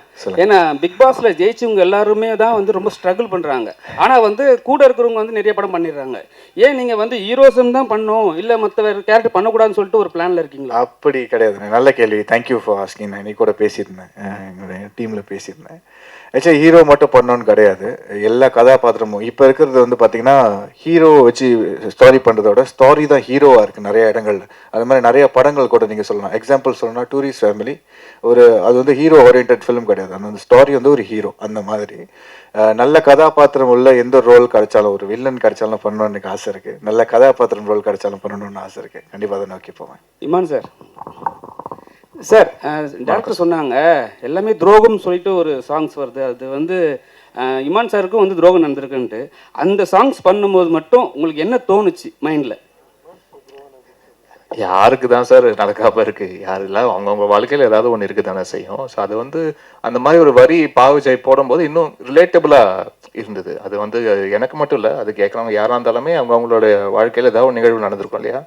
ஏன்னா பிக் பாஸில் ஜெயிச்சவங்க எல்லாருமே தான் வந்து ரொம்ப ஸ்ட்ரகிள் பண்ணுறாங்க. ஆனால் வந்து கூட இருக்கிறவங்க வந்து நிறைய படம் பண்ணிடுறாங்க. ஏன் நீங்கள் வந்து ஹீரோசம் தான் பண்ணணும், இல்லை மற்ற வேறு கேரக்டர் பண்ணக்கூடாதுன்னு சொல்லிட்டு ஒரு பிளானில் இருக்கீங்களா? அப்படி கிடையாது. நல்ல கேள்வி. Thank you for asking. நான் இன்னைக்கு கூட பேசியிருந்தேன், என்னுடைய டீமில் பேசியிருந்தேன். ஆக்சுவலி ஹீரோ மட்டும் பண்ணணும்னு கிடையாது, எல்லா கதாபாத்திரமும். இப்போ இருக்கிறது வந்து பார்த்தீங்கன்னா ஹீரோவை வச்சு ஸ்டோரி பண்ணுறதோட ஸ்டோரி தான் ஹீரோவாக இருக்குது நிறைய இடங்கள். அது மாதிரி நிறைய படங்கள் கூட நீங்கள் சொல்லலாம். எக்ஸாம்பிள் சொல்லணும்னா டூரிஸ்ட் ஃபேமிலி, அது வந்து ஹீரோ ஓரியன்ட் ஃபிலிம் கிடையாது. அந்த ஸ்டோரி வந்து ஒரு ஹீரோ. அந்த மாதிரி நல்ல கதாபாத்திரம் உள்ள எந்த ரோல் கிடைச்சாலும், ஒரு வில்லன் கிடைச்சாலும் பண்ணணும்னு எனக்கு ஆசை இருக்குது. நல்ல கதாபாத்திரம் ரோல் கிடைச்சாலும் பண்ணணும்னு ஆசை இருக்குது. கண்டிப்பாக அதை நோக்கி போவேன். இமான் சார், சார் டாக்டர் சொன்னாங்க எல்லாமே துரோகம்னு சொல்லிட்டு ஒரு சாங்ஸ் வருது. அது வந்து இமான் சாருக்கும் வந்து துரோகம் நடந்திருக்குன்ட்டு. அந்த சாங்ஸ் பண்ணும்போது மட்டும் உங்களுக்கு என்ன தோணுச்சு மைண்டில்? யாருக்கு தான் சார் நடக்காமல் இருக்குது? யாரெல்லாம் அவங்கவுங்க வாழ்க்கையில் ஏதாவது ஒன்று இருக்குது தானே செய்யும். ஸோ அது வந்து அந்த மாதிரி ஒரு வரி பாவுஜாய் போடும்போது இன்னும் ரிலேட்டபிளாக இருந்தது. அது வந்து எனக்கு மட்டும் இல்லை, அது கேட்குறவங்க யாராக இருந்தாலுமே அவங்களோட வாழ்க்கையில் ஏதாவது ஒரு நிகழ்வு நடந்திருக்கும் இல்லையா?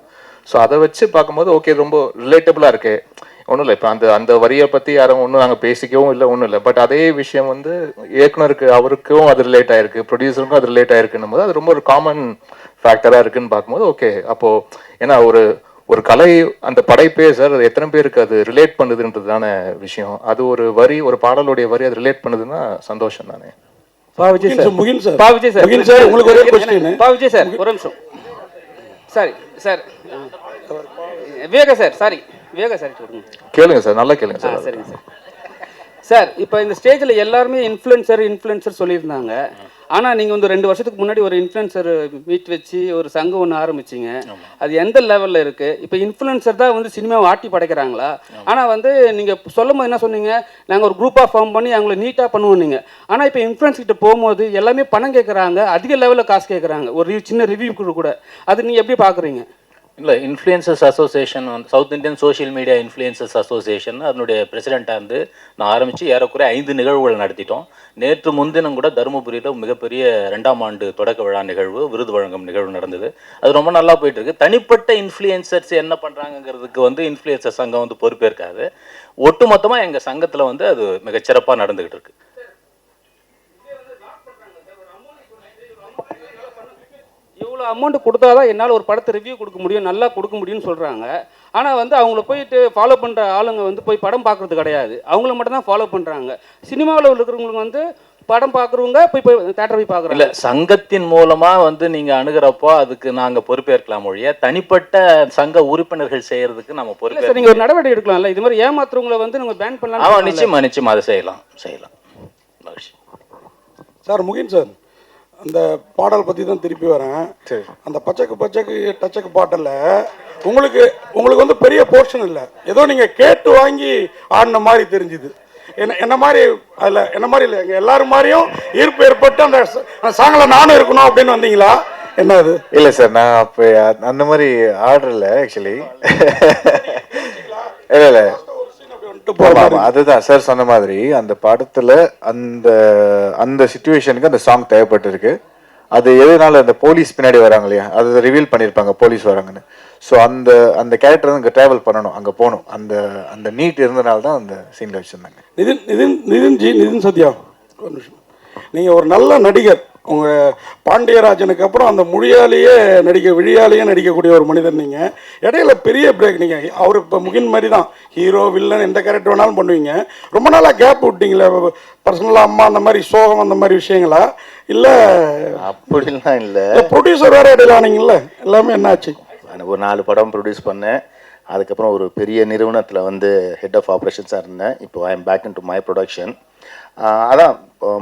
ஸோ அதை வச்சு பார்க்கும்போது ஓகே, ரொம்ப ரிலேட்டபிளாக இருக்குது. ஒன்றும் இல்லை, இப்போ அந்த வரியை பற்றி யாரும் ஒன்றும் நாங்கள் பேசிக்கவும் இல்லை, ஒன்றும் இல்லை. பட் அதே விஷயம் வந்து இயக்குனருக்கு, அவருக்கும் அது ரிலேட் ஆகிருக்கு, ப்ரொடியூசருக்கும் அது ரிலேட் ஆகிருக்குன்னும் போது அது ரொம்ப ஒரு காமன் ஃபேக்டராக இருக்குதுன்னு பார்க்கும்போது ஓகே. அப்போது ஏன்னா ஒரு கலை, அந்த படைப்பே சார், அது எத்தனை பேருக்கு அது ரிலேட் பண்ணுதுன்றதுதான விஷயம். அது ஒரு வரி, ஒரு பாடலுடைய வரி அது ரிலேட் பண்ணுதுன்னா சந்தோஷம் தானே. பாவிஜய் சார், உங்களுக்கு ஒரே क्वेश्चन. பாவிஜய் சார் ஒரு நிமிஷம். Sorry sir, Viveka sir, sorry Viveka sir, கேளுங்க சார், நல்லா கேளுங்க சார். சரிங்க சார். சார் இப்போ இந்த ஸ்டேஜில் எல்லாருமே இன்ஃப்ளூயன்சர் சொல்லியிருந்தாங்க. ஆனால் நீங்கள் வந்து 2 வருஷத்துக்கு முன்னாடி ஒரு இன்ஃப்ளூயன்சர் மீட் வச்சு ஒரு சங்கம் ஒன்று ஆரம்பிச்சிங்க. அது எந்த லெவலில் இருக்குது? இப்போ இன்ஃப்ளூயன்சர் தான் வந்து சினிமாவை ஆட்டி படைக்கிறாங்களா? ஆனால் வந்து நீங்கள் சொல்லும் போது என்ன சொன்னீங்க, நாங்கள் ஒரு குரூப்பாக ஃபார்ம் பண்ணி அவங்கள நீட்டாக பண்ணுவோம் நீங்கள். ஆனால் இப்போ இன்ஃப்ளூயன்ஸ் கிட்ட போகும்போது எல்லாமே பணம் கேட்குறாங்க, அதிக லெவலில் காசு கேட்குறாங்க, ஒரு சின்ன ரிவ்யூ கூட. அது நீங்கள் எப்படி பார்க்குறீங்க? இல்லை, இன்ஃப்ளூயன்சர்ஸ் அசோசியேஷன் வந்து south Indian social media influencers association அதனுடைய பிரசிடெண்ட்டாக இருந்து நான் ஆரம்பித்து ஏறக்குறைய 5 நிகழ்வுகள் நடத்திட்டோம். நேற்று முன்தினம் கூட தருமபுரியில் மிகப்பெரிய 2ஆம் ஆண்டு தொடக்க விழா நிகழ்வு, விருது வழங்கும் நிகழ்வு நடந்தது. அது ரொம்ப நல்லா போயிட்டு இருக்கு. தனிப்பட்ட இன்ஃப்ளூயன்சர்ஸ் என்ன பண்ணுறாங்கிறதுக்கு வந்து இன்ஃப்ளூயன்சர் சங்கம் வந்து பொறுப்பேற்காது. ஒட்டுமொத்தமாக எங்கள் சங்கத்தில் வந்து அது மிகச்சிறப்பாக நடந்துக்கிட்டு இருக்கு. இவ்வளோ அமௌண்ட் கொடுத்தா தான் என்னால் ஒரு படத்தை ரிவ்யூ கொடுக்க முடியும், நல்லா கொடுக்க முடியும்னு சொல்கிறாங்க. ஆனால் வந்து அவங்கள போயிட்டு ஃபாலோ பண்ணுற ஆளுங்க வந்து போய் படம் பார்க்குறது கிடையாது, அவங்கள மட்டும் தான் ஃபாலோ பண்ணுறாங்க. சினிமாவில் இருக்கிறவங்களுக்கு வந்து படம் பார்க்குறவங்க போய் தேட்டர் போய் பார்க்குறாங்க. இல்லை, சங்கத்தின் மூலமாக வந்து நீங்கள் அணுகிறப்போ அதுக்கு நாங்கள் பொறுப்பேற்கலாம் ஒழிய தனிப்பட்ட சங்க உறுப்பினர்கள் செய்கிறதுக்கு நம்ம பொறுப்பேற்க. நீங்கள் ஒரு நடவடிக்கை எடுக்கலாம்ல, இது மாதிரி ஏமாத்துறவங்களை வந்து நம்ம பேன் பண்ணலாம். ஆமாம், நிச்சயமாக அதை செய்யலாம். சார் முகின் சார், அந்த பாடல் பற்றி தான் திருப்பி வரேன். அந்த பச்சைக்கு டச்சக்கு பாட்டில் உங்களுக்கு வந்து பெரிய போர்ஷன் இல்லை, ஏதோ நீங்கள் கேட்டு வாங்கி ஆடின மாதிரி தெரிஞ்சுது. என்ன மாதிரி அதில் என்ன மாதிரி இல்லை, எங்கள் எல்லாரும் மாதிரியும் ஈர்ப்பு ஏற்பட்டு அந்த சாங்கில் நானும் இருக்கணும் அப்படின்னு வந்தீங்களா? என்ன அது? இல்லை சார், நான் அப்போ அந்த மாதிரி ஆர்டரில் ஆக்சுவலி இல்லை அதுதான் சார் சொன்ன மாதிரி அந்த படத்துல அந்த சிச்சுவேஷனுக்கு அந்த சாங் தேவைப்பட்டிருக்கு. அது எதனால அந்த போலீஸ் பின்னாடி வராங்க இல்லையா, அதை ரிவீல் பண்ணியிருப்பாங்க போலீஸ் வராங்கன்னு. ஸோ அந்த கேரக்டர் வந்து இங்கே ட்ராவல் பண்ணணும், அங்கே போகணும். அந்த நீட் இருந்தனால தான் அந்த சீனில் வச்சுருந்தாங்க. நிதின் சத்யா, ஒரு நிமிஷம். நீங்கள் ஒரு நல்ல நடிகர், உங்கள் பாண்டியராஜனுக்கு அப்புறம் அந்த விழியாலேயே நடிக்கக்கூடிய ஒரு மனிதர். நீங்கள் இடையில பெரிய பிரேக், நீங்கள் அவர் இப்போ முகின் மாதிரி தான் ஹீரோ வில்லன் எந்த கேரக்டர் வேணாலும் பண்ணுவீங்க. ரொம்ப நாளாக கேப் விட்டீங்களே, பர்சனலாக அம்மா அந்த மாதிரி சோகம் அந்த மாதிரி விஷயங்களா? இல்லை அப்படிலாம் இல்லை, ப்ரொடியூசர் வேறு இடையில ஆனீங்கல்ல, எல்லாமே என்னாச்சு? ஒரு 4 படம் ப்ரொடியூஸ் பண்ணேன். அதுக்கப்புறம் ஒரு பெரிய நிறுவனத்தில் வந்து ஹெட் ஆஃப் ஆப்ரேஷன்ஸாக இருந்தேன். இப்போ I am back in to my production. அதான்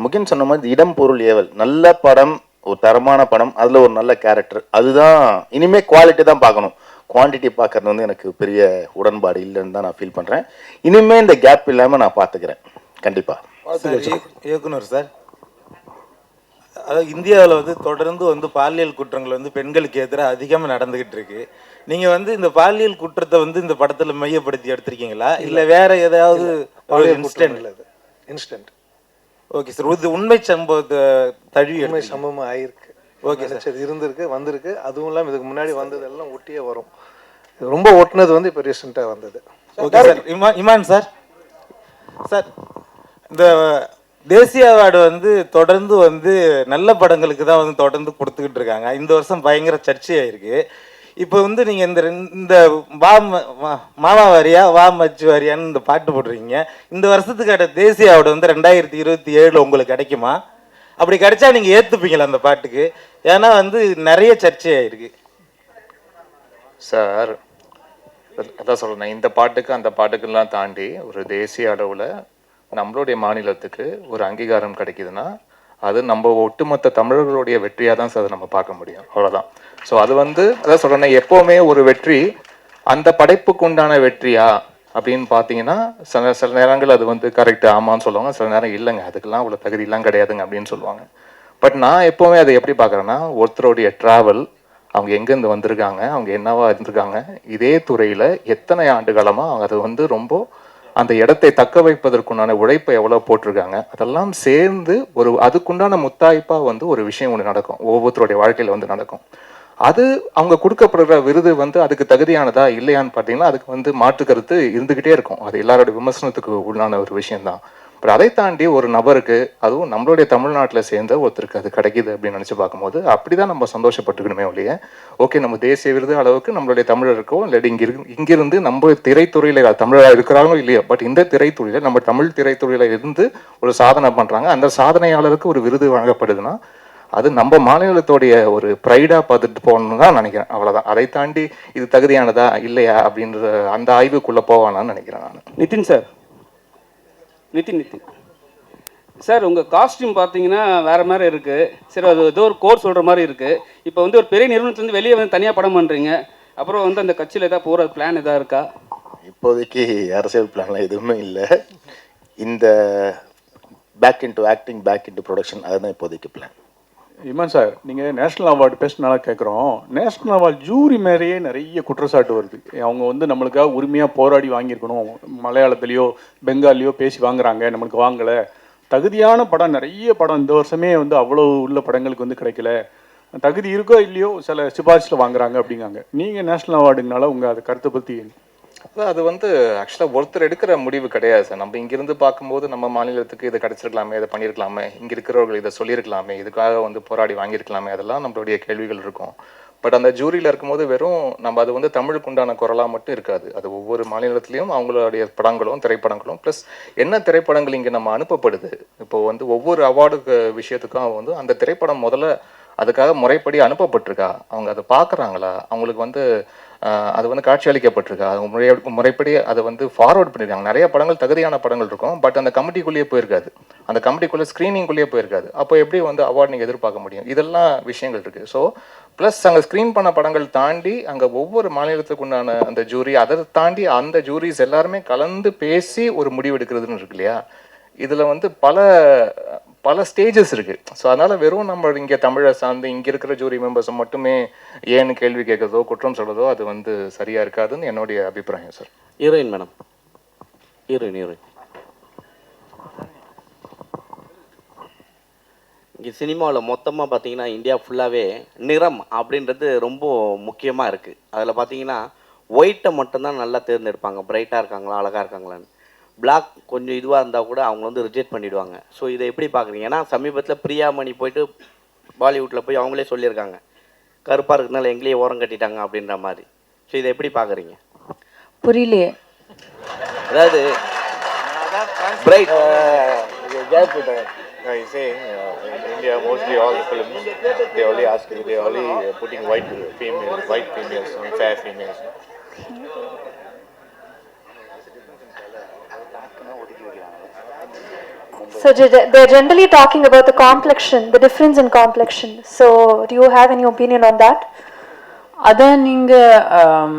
முகின் சொன்ன மாதிரி இடம் பொருள் ஏவல் நல்ல படம், ஒரு தரமான படம், அதில் ஒரு நல்ல கேரக்டர். அதுதான் இனிமேல் குவாலிட்டி தான் பார்க்கணும், குவான்டிட்டி பார்க்கறது வந்து எனக்கு பெரிய உடன்பாடு இல்லைன்னு தான் நான் ஃபீல் பண்ணுறேன். இனிமேல் இந்த கேப் இல்லாமல் நான் பார்த்துக்கிறேன் கண்டிப்பாக. இயக்குனர் சார், அதாவது இந்தியாவில் வந்து தொடர்ந்து வந்து பாலியல் குற்றங்கள் வந்து பெண்களுக்கு எதிராக அதிகமாக நடந்துக்கிட்டு இருக்கு. நீங்கள் வந்து இந்த பாலியல் குற்றத்தை வந்து இந்த படத்தில் மையப்படுத்தி எடுத்திருக்கீங்களா, இல்லை வேற ஏதாவது இன்ஸ்டன்ட்? ஓகே சார், இது உண்மை சம்பவத்தை தழுவி உண்மை சம்பவமாக ஆயிருக்கு. ஓகே சார், இருந்திருக்கு, வந்திருக்கு. அதுவும் இல்லாமல் இதுக்கு முன்னாடி வந்ததெல்லாம் ஒட்டியே வரும். ரொம்ப ஒட்டினது வந்து இப்போ ரீசெண்டாக வந்தது. Okay sir. இமான் சார், இந்த தேசிய அவார்டு வந்து தொடர்ந்து வந்து நல்ல படங்களுக்கு தான் வந்து தொடர்ந்து கொடுத்துக்கிட்டு இருக்காங்க. இந்த வருஷம் பயங்கர சர்ச்சையாயிருக்கு. இப்போ வந்து நீங்கள் இந்த மாமா வாரியா வா மச்சு வாரியான்னு இந்த பாட்டு போடுறீங்க. இந்த வருஷத்துக்கான தேசிய அவார்டு வந்து 2027 உங்களுக்கு கிடைக்குமா? அப்படி கிடைச்சா நீங்கள் ஏற்றுப்பீங்களா அந்த பாட்டுக்கு? ஏன்னா வந்து நிறைய சர்ச்சையாயிருக்கு சார். அதான் சொல்கிறேன், இந்த பாட்டுக்கு அந்த பாட்டுக்கெல்லாம் தாண்டி ஒரு தேசிய அளவில் நம்மளுடைய மாநிலத்துக்கு ஒரு அங்கீகாரம் கிடைக்குதுன்னா அது நம்ம ஒட்டுமொத்த தமிழர்களுடைய வெற்றியாக தான் சார் அதை நம்ம பார்க்க முடியும், அவ்வளோதான். ஸோ அது வந்து அதான் சொல்கிறேன், எப்போவுமே ஒரு வெற்றி அந்த படைப்புக்கு உண்டான வெற்றியா அப்படின்னு பார்த்தீங்கன்னா சில நேரங்கள் அது வந்து கரெக்டு ஆமான்னு சொல்லுவாங்க, சில நேரம் இல்லைங்க அதுக்கெல்லாம் அவ்வளோ தகுதியெல்லாம் கிடையாதுங்க அப்படின்னு சொல்லுவாங்க. பட் நான் எப்போவுமே அதை எப்படி பார்க்குறேன்னா, ஒருத்தருடைய ட்ராவல், அவங்க எங்கேருந்து வந்திருக்காங்க, அவங்க என்னவா இருந்திருக்காங்க, இதே துறையில் எத்தனை ஆண்டு காலமாக அவங்க அதை வந்து ரொம்ப அந்த இடத்தை தக்க வைப்பதற்குண்டான உழைப்பை எவ்வளோ போட்டிருக்காங்க, அதெல்லாம் சேர்ந்து ஒரு அதுக்குண்டான முத்தாய்ப்பாக வந்து ஒரு விஷயம் ஒன்று நடக்கும், ஒவ்வொருத்தருடைய வாழ்க்கையில் வந்து நடக்கும். அது அவங்க கொடுக்கப்படுற விருது வந்து அதுக்கு தகுதியானதா இல்லையான்னு பார்த்தீங்கன்னா அதுக்கு வந்து மாற்று கருத்து இருந்துக்கிட்டே இருக்கும். அது எல்லாரோட விமர்சனத்துக்கு உள்ளான ஒரு விஷயம்தான். பட் அதை தாண்டி ஒரு நபருக்கு, அதுவும் நம்மளுடைய தமிழ்நாட்டில் சேர்ந்த ஒருத்தருக்கு அது கிடைக்கிது அப்படின்னு நினச்சி பார்க்கும்போது அப்படிதான் நம்ம சந்தோஷப்பட்டுக்கணுமே ஒழிய, ஓகே நம்ம தேசிய விருது அளவுக்கு நம்மளுடைய தமிழருக்கோ இல்லாட்டி இங்கிருந்து நம்ம திரைத்துறையில் தமிழராக இருக்கிறாங்களோ இல்லையோ, பட் இந்த திரைத்துறையில் நம்ம தமிழ் திரைத்துறையில் இருந்து ஒரு சாதனை பண்ணுறாங்க, அந்த சாதனையாளருக்கு ஒரு விருது வழங்கப்படுதுன்னா அது நம்ம மாநிலத்தோடைய ஒரு ப்ரைடாக பார்த்துட்டு போகணும்னு தான் நினைக்கிறேன், அவ்வளோதான். அதை தாண்டி இது தகுதியானதா இல்லையா அப்படின்ற அந்த ஆய்வுக்குள்ளே போவானான்னு நினைக்கிறேன் நான். நிதின் சார், நிதின் சார், உங்கள் காஸ்டியூம் பார்த்தீங்கன்னா வேறு மாதிரி இருக்குது. சரி, அது ஏதோ ஒரு கோர்ஸ் சொல்கிற மாதிரி இருக்குது. இப்போ வந்து ஒரு பெரிய நிறுவனத்துலேருந்து வெளியே வந்து தனியாக படம் பண்ணுறீங்க. அப்புறம் வந்து அந்த கட்சியில் எதாவது போகிற பிளான் எதாவது இருக்கா? இப்போதைக்கு அரசியல் பிளான்லாம் எதுவுமே இல்லை. இந்த back into acting, back into production, அதுதான் இப்போதைக்கு பிளான். இமான் சார், நீங்கள் நேஷ்னல் அவார்டு பேசினால கேட்குறோம். நேஷ்னல் அவார்டு ஜூரி மேலேயே நிறைய குற்றச்சாட்டு வருது. அவங்க வந்து நம்மளுக்காக உரிமையாக போராடி வாங்கியிருக்கணும், மலையாளத்துலேயோ பெங்காலியோ பேசி வாங்குறாங்க, நம்மளுக்கு வாங்கலை. தகுதியான படம் நிறைய படம் இந்த வருஷமே வந்து அவ்வளோ உள்ள படங்களுக்கு வந்து கிடைக்கல, தகுதி இருக்கோ இல்லையோ சில சிபாரிசில் வாங்குறாங்க அப்படிங்காங்க. நீங்கள் நேஷ்னல் அவார்டுங்கனால உங்கள் அதை கருத்தை பற்றி? அது வந்து ஆக்சுவலாக ஒருத்தர் எடுக்கிற முடிவு கிடையாது சார். நம்ம இங்கிருந்து பார்க்கும்போது நம்ம மாநிலத்துக்கு இதை கிடச்சிருக்கலாமே, இதை பண்ணியிருக்கலாமே, இங்கே இருக்கிறவர்கள் இதை சொல்லியிருக்கலாமே, இதுக்காக வந்து போராடி வாங்கியிருக்கலாமே, அதெல்லாம் நம்மளுடைய கேள்விகள் இருக்கும். பட் அந்த ஜூரியில் இருக்கும்போது வெறும் நம்ம அது வந்து தமிழுக்கு உண்டான குரலாக மட்டும் இருக்காது. அது ஒவ்வொரு மாநிலத்திலையும் அவங்களுடைய படங்களும் திரைப்படங்களும் ப்ளஸ் என்ன திரைப்படங்கள் இங்கே நம்ம அனுப்பப்படுது. இப்போ வந்து ஒவ்வொரு அவார்டு விஷயத்துக்கும் வந்து அந்த திரைப்படம் முதல்ல அதுக்காக முறைப்படி அனுப்பப்பட்டிருக்கா, அவங்க அதை பார்க்குறாங்களா, அவங்களுக்கு வந்து அது வந்து காட்சி அளிக்கப்பட்டிருக்கா, அவங்க முறைப்படி அதை வந்து ஃபார்வர்ட் பண்ணியிருக்காங்க. நிறைய படங்கள் தகுதியான படங்கள் இருக்கும், பட் அந்த கமிட்டிக்குள்ளேயே போயிருக்காது, அந்த கமிட்டிக்குள்ளே ஸ்க்ரீனிங்குள்ளேயே போயிருக்காது. அப்போ எப்படி வந்து அவார்டு நீங்கள் எதிர்பார்க்க முடியும்? இதெல்லாம் விஷயங்கள் இருக்குது. ஸோ ப்ளஸ் அங்கே ஸ்க்ரீன் பண்ண படங்கள் தாண்டி அங்கே ஒவ்வொரு மாநிலத்துக்கு உண்டான அந்த ஜூரி, அதை தாண்டி அந்த ஜூரிஸ் எல்லாருமே கலந்து பேசி ஒரு முடிவு எடுக்கிறதுன்னு இருக்கு இல்லையா? இதில் வந்து பல ஸ்டேஜஸ் இருக்குது. ஸோ அதனால் வெறும் நம்ம இங்கே தமிழை சார்ந்து இங்கே இருக்கிற ஜூரி மெம்பர்ஸை மட்டுமே ஏன்னு கேள்வி கேட்குறதோ குற்றம் சொல்கிறதோ அது வந்து சரியாக இருக்காதுன்னு என்னுடைய அபிப்பிராயம் சார். ஹீரோயின் மேடம், ஹீரோயின் இங்கே சினிமாவில் மொத்தமாக பார்த்தீங்கன்னா இந்தியா ஃபுல்லாகவே நிறம் அப்படின்றது ரொம்ப முக்கியமாக இருக்குது. அதில் பார்த்தீங்கன்னா ஒயிட்டை மட்டும்தான் நல்லா தேர்ந்தெடுப்பாங்க, பிரைட்டாக இருக்காங்களா அழகாக இருக்காங்களான்னு. பிளாக் கொஞ்சம் இதுவாக இருந்தால் கூட அவங்க வந்து ரிஜெக்ட் பண்ணிவிடுவாங்க. ஸோ இதை எப்படி பார்க்குறீங்க? ஏன்னா சமீபத்தில் பிரியாமணி போயிட்டு பாலிவுட்டில் போய் அவங்களே சொல்லியிருக்காங்க, கருப்பாக இருக்கிறதுனால எங்களையே ஓரம் கட்டிட்டாங்க அப்படின்ற மாதிரி. ஸோ இதை எப்படி பார்க்குறீங்க? புரியலையே. அதாவது bright in India mostly all the films they only putting white females and fair females. So they're generally talking about the complexion, the difference in complexion. So do you have any opinion on that? அதான் நீங்கள்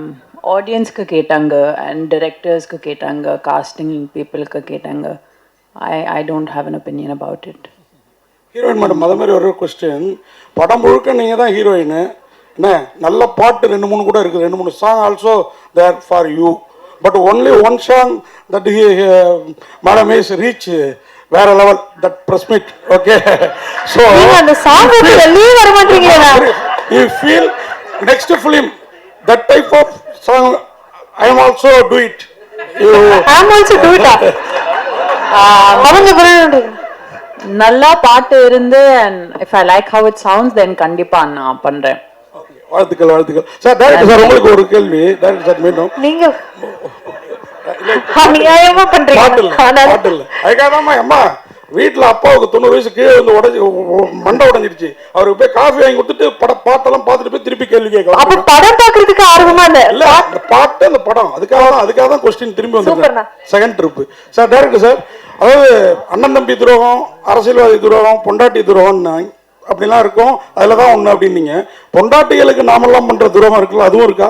ஆடியன்ஸ்க்கு கேட்டாங்க and டிரெக்டர்ஸ்க்கு கேட்டாங்க, costing பீப்புளுக்கு கேட்டாங்க. I don't have an opinion about it. Heroine madam, அதே மாதிரி ஒரு கொஸ்டின். படம் முழுக்க நீங்கள் தான் ஹீரோயின், என்ன நல்ல பாட்டு 2-3 கூட இருக்குது, 2-3 song also there for you. But only one song that madam is reach வேற level, that press meet. Okay, so அந்த சாங் வெளியே வர மாட்டீங்களா? You feel next film that type of song I am also do it. I am also do it. அவங்க நல்லா பாட்டு இருந்து and if I like how it sounds then கண்டிப்பா நான் பண்றேன். வாழ்த்துக்கள் வாழ்த்துக்கள் சார். டைரக்டர் சார், உங்களுக்கு ஒரு கேள்வி. டைரக்டர் சார், மீண்டும் நீங்க அநியாயமா பண்றீங்க. பாட்டு இல்லை அதுக்காக அம்மா வீட்டில் அப்பாவுக்கு 90 வயசு கீழே வந்து உடஞ்சி மண்டை உடஞ்சிருச்சு. அவருக்கு போய் காஃபி வாங்கி கொடுத்துட்டு பாட்டெல்லாம் பார்த்துட்டு போய் திருப்பி கேள்வி கேட்கலாம். அப்ப படம் பார்க்கறதுக்கு ஆர்வமா இல்ல அந்த பாட்டு அந்த படம் அதுக்காக தான் கொஸ்டின் திரும்பி வந்து second trip. Sir director sir, அதாவது அண்ணன் தம்பி துரோகம், அரசியல்வாதி துரோகம், பொண்டாட்டி துரோகம் அப்படிலாம் இருக்கும், அதில் தான் ஒன்று அப்படின்னீங்க. பொண்டாட்டிகளுக்கு நாமெல்லாம் பண்ணுற துரோகம் இருக்குல்ல, அதுவும் இருக்கா?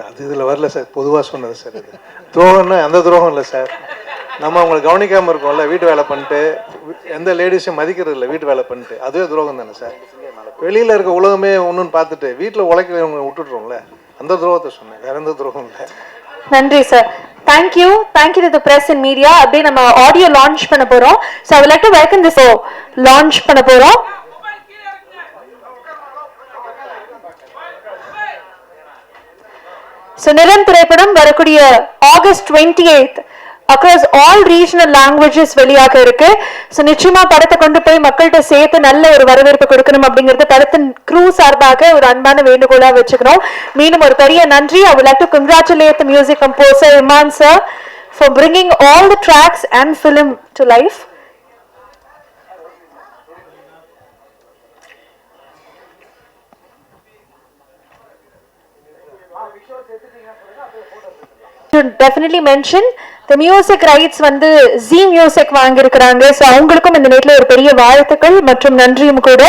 அது இதில் வரல சார், பொதுவாக சொன்னது சார். அது துரோகம்னா எந்த துரோகம் இல்லை சார். நம்ம அவங்களை கவனிக்காமல் இருக்கோம்ல, வீட்டு வேலை பண்ணிட்டு எந்த லேடிஸையும் மதிக்கிறது இல்லை, வீட்டு வேலை பண்ணிட்டு, அதுவே துரோகம் தானே சார். வெளியில் இருக்க உலகமே ஒன்றுன்னு பார்த்துட்டு வீட்டில் உழைக்கிறவங்க விட்டுட்டுறோம்ல, அந்த துரோகத்தை சொன்னேன், வேற எந்த துரோகம் இல்லை. நன்றி sir. Thank you to the press and media. அப்படியே நம்ம ஆடியோ லான்ச் பண்ண போறோம். So I would like to welcome this launch பண்ண போறோம். So நிறம் திரைப்படம் வரக்கூடிய August 28 across all regional languages வெளியாக இருக்கு. ஸோ நிச்சயமா படத்தை கொண்டு போய் மக்கள்கிட்ட சேர்த்து நல்ல ஒரு வரவேற்பு கொடுக்கணும் அப்படிங்கிறது படத்தின் க்ரூ சார்பாக ஒரு அன்பான வேண்டுகோளா வச்சுக்கிறோம். மீண்டும் ஒரு பெரிய நன்றி. I would like to congratulate the music composer Iman sir for bringing all the tracks and film to life. definitely mention the music rights வந்து Z Music வாங்கியிருக்கிறாங்க. ஸோ அவங்களுக்கும் இந்த நேரத்தில் ஒரு பெரிய வாழ்த்துக்கள் மற்றும் நன்றியும் கூட.